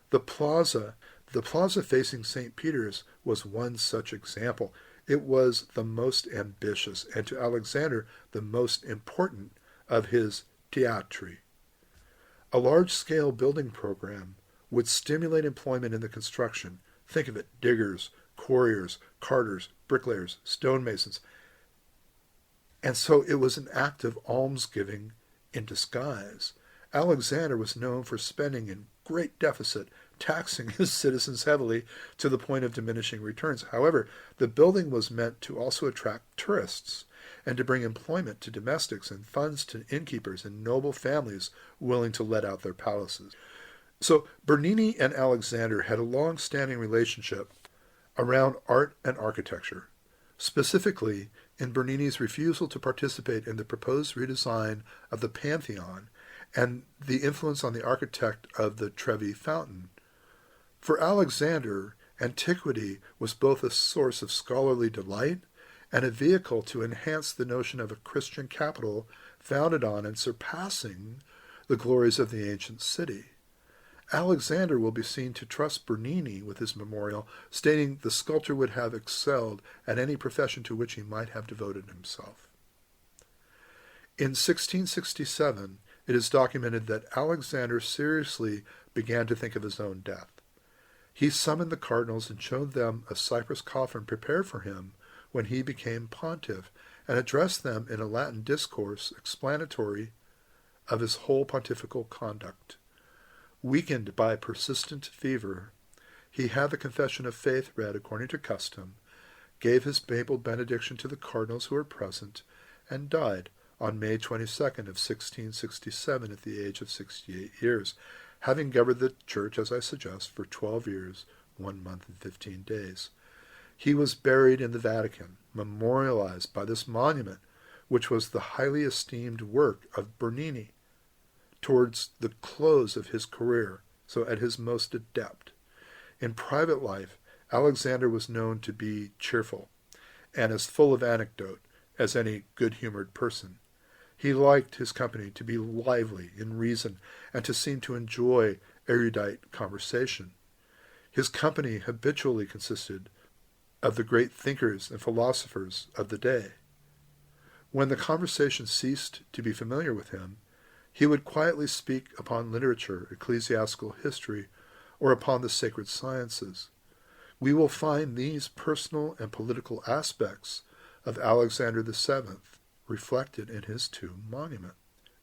The plaza facing St. Peter's was one such example. It was the most ambitious, and to Alexander the most important of his teatri. A large-scale building program would stimulate employment in the construction. Think of it, diggers, quarriers, carters, bricklayers, stonemasons. And so it was an act of almsgiving in disguise. Alexander was known for spending in great deficit, taxing his citizens heavily to the point of diminishing returns. However, the building was meant to also attract tourists and to bring employment to domestics and funds to innkeepers and noble families willing to let out their palaces. So Bernini and Alexander had a long-standing relationship around art and architecture, specifically in Bernini's refusal to participate in the proposed redesign of the Pantheon and the influence on the architect of the Trevi Fountain. For Alexander, antiquity was both a source of scholarly delight and a vehicle to enhance the notion of a Christian capital founded on and surpassing the glories of the ancient city. Alexander will be seen to trust Bernini with his memorial, stating the sculptor would have excelled at any profession to which he might have devoted himself. In 1667, it is documented that Alexander seriously began to think of his own death. He summoned the cardinals and showed them a cypress coffin prepared for him when he became pontiff, and addressed them in a Latin discourse explanatory of his whole pontifical conduct. Weakened by persistent fever, he had the Confession of Faith read according to custom, gave his papal benediction to the cardinals who were present, and died on May 22nd of 1667 at the age of 68 years, having governed the Church, as I suggest, for 12 years, 1 month and 15 days. He was buried in the Vatican, memorialized by this monument, which was the highly esteemed work of Bernini towards the close of his career, so at his most adept. In private life, Alexander was known to be cheerful, and as full of anecdote as any good-humored person. He liked his company to be lively in reason and to seem to enjoy erudite conversation. His company habitually consisted of the great thinkers and philosophers of the day. When the conversation ceased to be familiar with him, he would quietly speak upon literature, ecclesiastical history, or upon the sacred sciences. We will find these personal and political aspects of Alexander VII reflected in his tomb monument.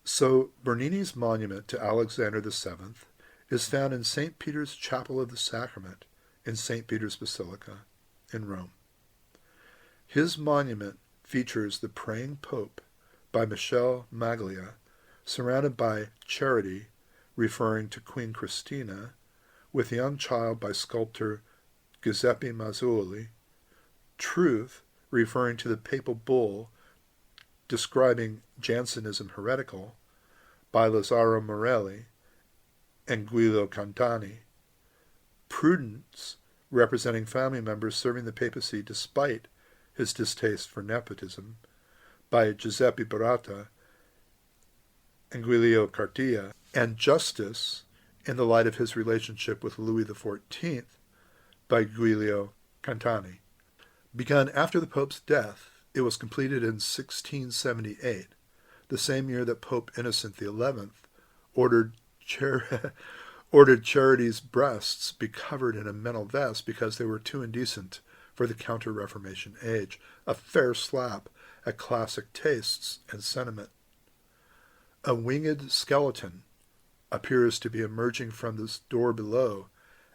So Bernini's monument to Alexander VII is found in St. Peter's Chapel of the Sacrament in St. Peter's Basilica in Rome. His monument features the Praying Pope by Michel Maglia, surrounded by Charity, referring to Queen Christina, with the Young Child by sculptor Giuseppe Mazzoli, Truth, referring to the papal bull describing Jansenism heretical, by Lazzaro Morelli and Guido Cantani, Prudence, representing family members serving the papacy despite his distaste for nepotism, by Giuseppe Baratta and Giulio Cartia, and Justice, in the light of his relationship with Louis XIV, by Giulio Cantani. Begun after the Pope's death, it was completed in 1678, the same year that Pope Innocent XI ordered Charity's breasts be covered in a mental vest because they were too indecent for the Counter-Reformation age, a fair slap at classic tastes and sentiment. A winged skeleton appears to be emerging from this door below,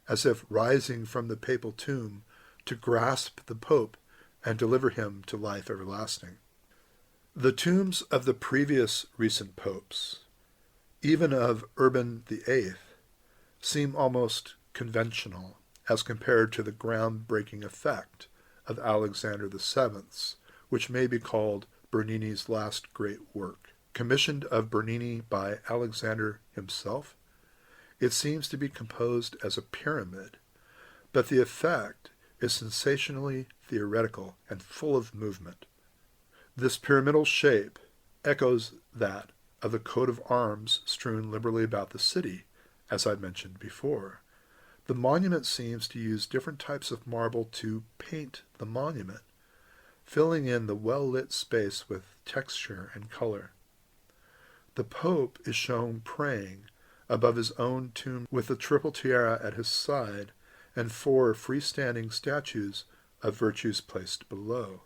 as if rising from the papal tomb to grasp the Pope and deliver him to life everlasting. The tombs of the previous recent popes, even of Urban VIII, seem almost conventional as compared to the groundbreaking effect of Alexander VII's, which may be called Bernini's last great work. Commissioned of Bernini by Alexander himself, it seems to be composed as a pyramid, but the effect is sensationally theoretical and full of movement. This pyramidal shape echoes that of the coat of arms strewn liberally about the city, as I mentioned before. The monument seems to use different types of marble to paint the monument, filling in the well-lit space with texture and color. The Pope is shown praying above his own tomb with the triple tiara at his side and 4 freestanding statues of virtues placed below.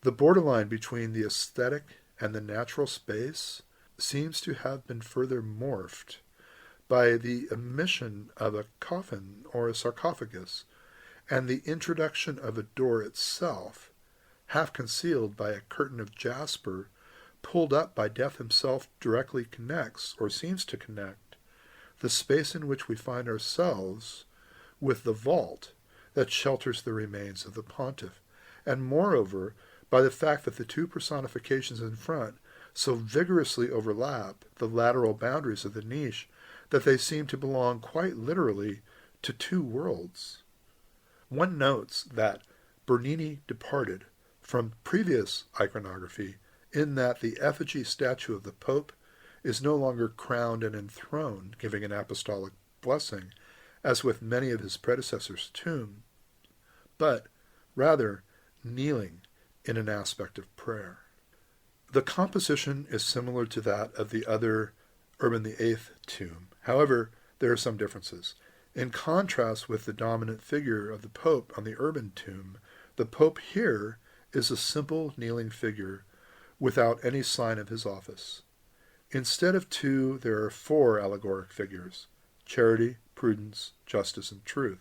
The borderline between the aesthetic and the natural space seems to have been further morphed by the omission of a coffin or a sarcophagus and the introduction of a door itself, half concealed by a curtain of jasper pulled up by Death himself, directly connects, or seems to connect, the space in which we find ourselves with the vault that shelters the remains of the pontiff, and moreover by the fact that the 2 personifications in front so vigorously overlap the lateral boundaries of the niche that they seem to belong quite literally to 2 worlds. One notes that Bernini departed from previous iconography in that the effigy statue of the Pope is no longer crowned and enthroned, giving an apostolic blessing, as with many of his predecessors' tombs, but rather kneeling in an aspect of prayer. The composition is similar to that of the other Urban VIII tomb. However, there are some differences. In contrast with the dominant figure of the Pope on the Urban tomb, the Pope here is a simple kneeling figure without any sign of his office. Instead of two, there are four allegoric figures: charity, prudence, justice, and truth.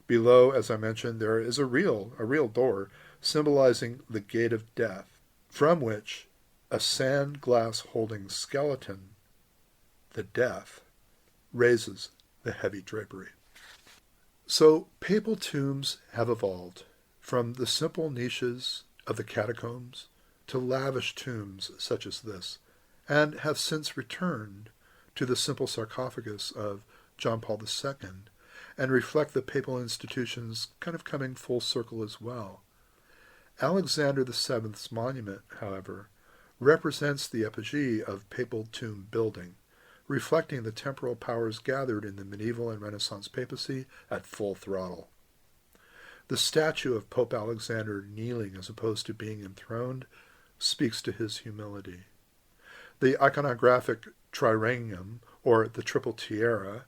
Below, as I mentioned, there is a real door symbolizing the gate of death, from which a sand glass holding skeleton, the death, raises the heavy drapery. So papal tombs have evolved from the simple niches of the catacombs to lavish tombs such as this, and have since returned to the simple sarcophagus of John Paul II, and reflect the papal institutions kind of coming full circle as well. Alexander VII's monument, however, represents the effigy of papal tomb building, reflecting the temporal powers gathered in the medieval and Renaissance papacy at full throttle. The statue of Pope Alexander kneeling as opposed to being enthroned speaks to his humility. The iconographic triremium, or the triple tiara,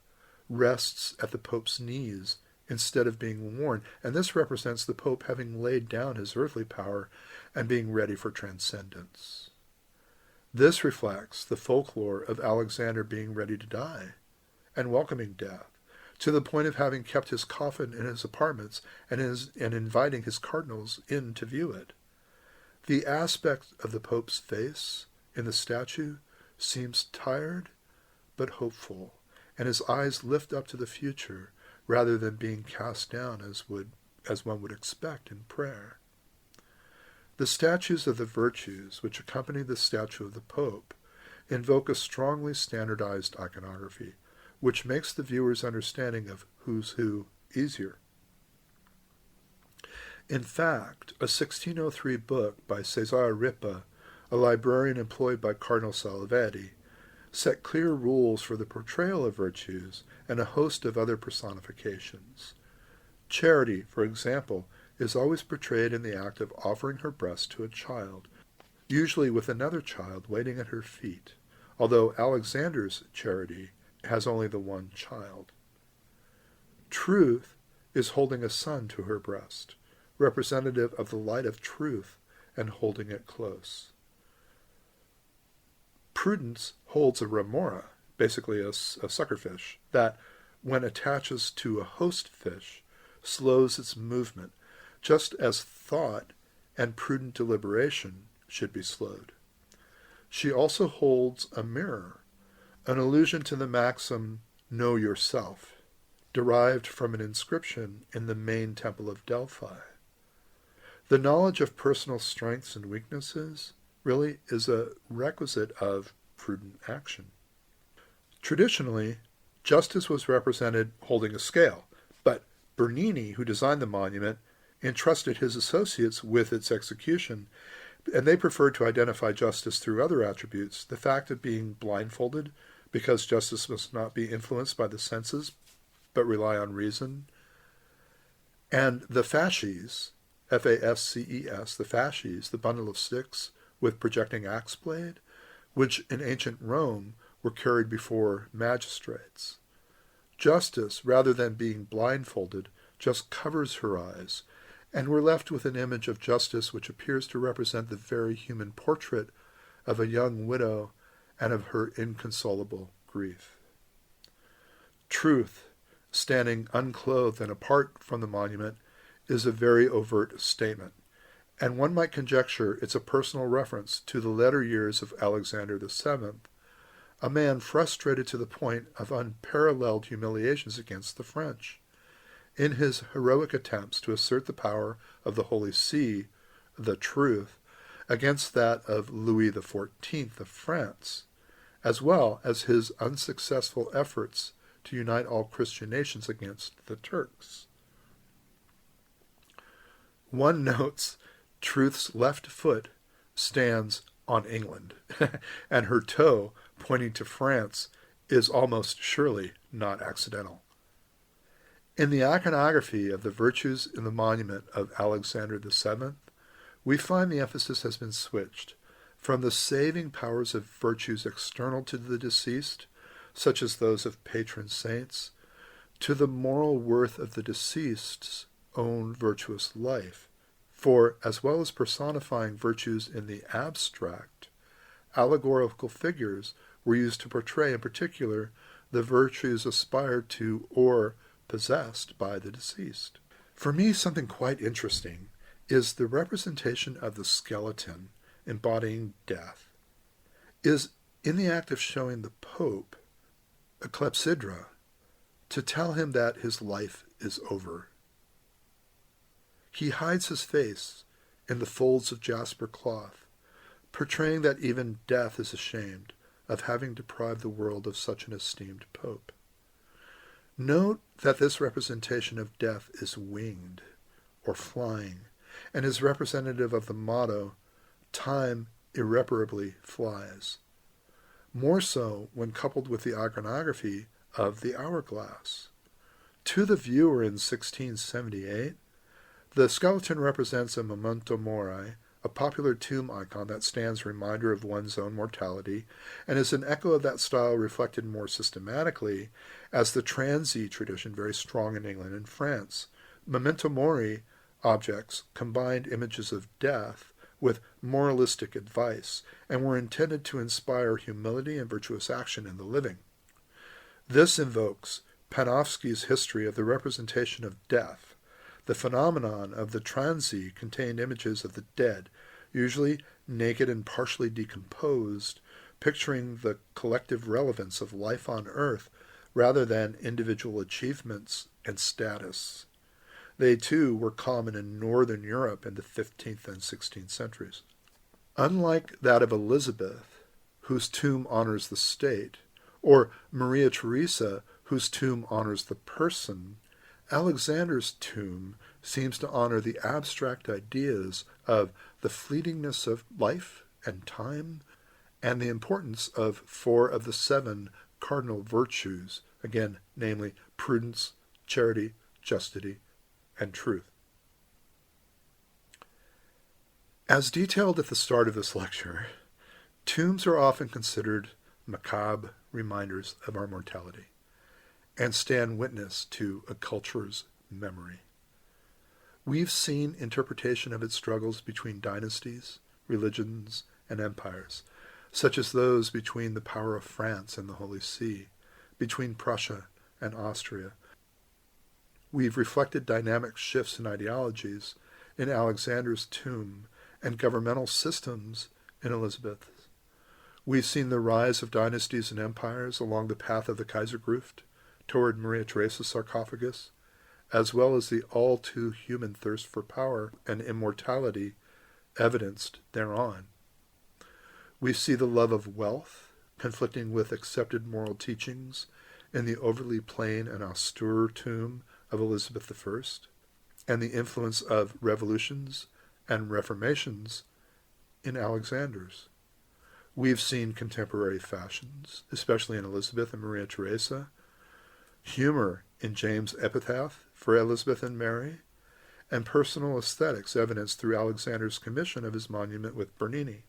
rests at the Pope's knees instead of being worn, and this represents the Pope having laid down his earthly power and being ready for transcendence. This reflects the folklore of Alexander being ready to die and welcoming death, to the point of having kept his coffin in his apartments and inviting his cardinals in to view it. The aspect of the Pope's face in the statue seems tired but hopeful, and his eyes lift up to the future rather than being cast down as one would expect in prayer. The statues of the virtues which accompany the statue of the Pope invoke a strongly standardized iconography, which makes the viewer's understanding of who's who easier. In fact, a 1603 book by Cesare Ripa, a librarian employed by Cardinal Salviati, set clear rules for the portrayal of virtues and a host of other personifications. Charity, for example, is always portrayed in the act of offering her breast to a child, usually with another child waiting at her feet, although Alexander's charity has only the one child. Truth is holding a son to her breast, representative of the light of truth and holding it close. Prudence holds a remora, basically a suckerfish, that, when attaches to a host fish, slows its movement, just as thought and prudent deliberation should be slowed. She also holds a mirror, an allusion to the maxim, "Know yourself," derived from an inscription in the main temple of Delphi. The knowledge of personal strengths and weaknesses really is a requisite of prudent action. Traditionally, justice was represented holding a scale, but Bernini, who designed the monument, entrusted his associates with its execution, and they preferred to identify justice through other attributes, the fact of being blindfolded, because justice must not be influenced by the senses, but rely on reason, and the fasces, F-A-S-C-E-S, the fasces, the bundle of sticks with projecting axe blade, which in ancient Rome were carried before magistrates. Justice, rather than being blindfolded, just covers her eyes, and we're left with an image of justice which appears to represent the very human portrait of a young widow and of her inconsolable grief. Truth, standing unclothed and apart from the monument, is a very overt statement, and one might conjecture it's a personal reference to the latter years of Alexander VII, a man frustrated to the point of unparalleled humiliations against the French. In his heroic attempts to assert the power of the Holy See, the truth, against that of Louis XIV of France, as well as his unsuccessful efforts to unite all Christian nations against the Turks. One notes, truth's left foot stands on England, and her toe pointing to France is almost surely not accidental. In the iconography of the virtues in the monument of Alexander VII, we find the emphasis has been switched from the saving powers of virtues external to the deceased, such as those of patron saints, to the moral worth of the deceased's own virtuous life. For, as well as personifying virtues in the abstract, allegorical figures were used to portray, in particular, the virtues aspired to or possessed by the deceased. For me, something quite interesting is the representation of the skeleton embodying death is in the act of showing the Pope a clepsydra to tell him that his life is over. He hides his face in the folds of jasper cloth, portraying that even death is ashamed of having deprived the world of such an esteemed Pope. Note that this representation of death is winged, or flying, and is representative of the motto, "Time irreparably flies," more so when coupled with the iconography of the hourglass. To the viewer in 1678, the skeleton represents a Memento Mori, a popular tomb icon that stands a reminder of one's own mortality, and is an echo of that style reflected more systematically as the transy tradition, very strong in England and France. Memento Mori objects combined images of death with moralistic advice, and were intended to inspire humility and virtuous action in the living. This invokes Panofsky's history of the representation of death. The phenomenon of the transy contained images of the dead, usually naked and partially decomposed, picturing the collective relevance of life on earth rather than individual achievements and status. They, too, were common in Northern Europe in the 15th and 16th centuries. Unlike that of Elizabeth, whose tomb honors the state, or Maria Theresa, whose tomb honors the person, Alexander's tomb seems to honor the abstract ideas of the fleetingness of life and time, and the importance of 4 of the 7 cardinal virtues, again, namely prudence, charity, chastity, and truth. As detailed at the start of this lecture, tombs are often considered macabre reminders of our mortality, and stand witness to a culture's memory. We've seen interpretation of its struggles between dynasties, religions, and empires, such as those between the power of France and the Holy See, between Prussia and Austria. We've reflected dynamic shifts in ideologies in Alexander's tomb and governmental systems in Elizabeth's. We've seen the rise of dynasties and empires along the path of the Kaisergruft toward Maria Theresa's sarcophagus, as well as the all-too-human thirst for power and immortality evidenced thereon. We see the love of wealth conflicting with accepted moral teachings in the overly plain and austere tomb of Elizabeth I, and the influence of revolutions and reformations in Alexander's. We've seen contemporary fashions, especially in Elizabeth and Maria Theresa, humor in James' epitaph for Elizabeth and Mary, and personal aesthetics evidenced through Alexander's commission of his monument with Bernini.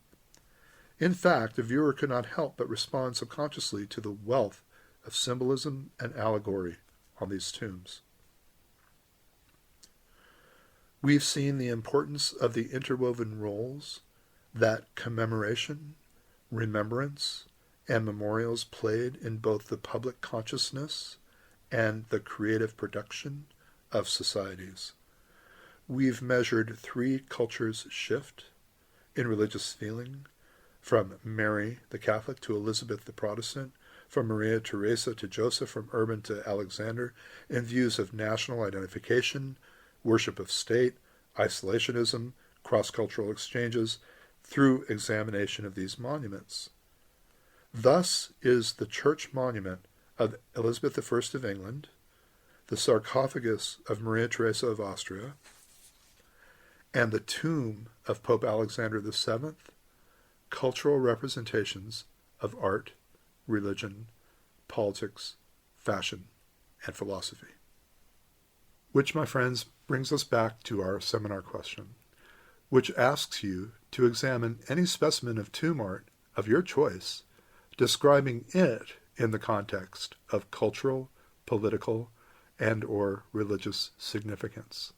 In fact, the viewer could not help but respond subconsciously to the wealth of symbolism and allegory on these tombs. We've seen the importance of the interwoven roles that commemoration, remembrance, and memorials played in both the public consciousness and the creative production of societies. We've measured 3 cultures' shift in religious feeling, from Mary the Catholic to Elizabeth the Protestant, from Maria Theresa to Joseph, from Urban to Alexander, in views of national identification, worship of state, isolationism, cross-cultural exchanges, through examination of these monuments. Thus is the church monument of Elizabeth I of England, the sarcophagus of Maria Theresa of Austria, and the tomb of Pope Alexander VII cultural representations of art, religion, politics, fashion, and philosophy. Which, my friends, brings us back to our seminar question, which asks you to examine any specimen of tomb art of your choice, describing it in the context of cultural, political, and or religious significance.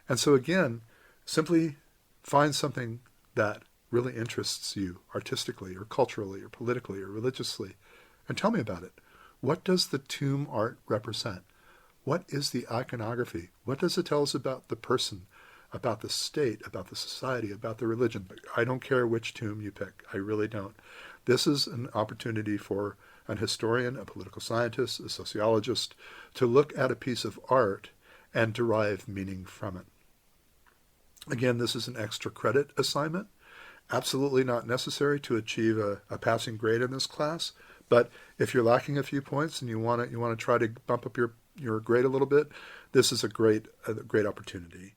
And so again, simply find something that really interests you artistically or culturally or politically or religiously, and tell me about it. What does the tomb art represent? What is the iconography? What does it tell us about the person, about the state, about the society, about the religion? I don't care which tomb you pick. I really don't. This is an opportunity for an historian, a political scientist, a sociologist to look at a piece of art and derive meaning from it. Again, this is an extra credit assignment. Absolutely not necessary to achieve a passing grade in this class. But if you're lacking a few points and you want to try to bump up your grade a little bit, this is a great opportunity.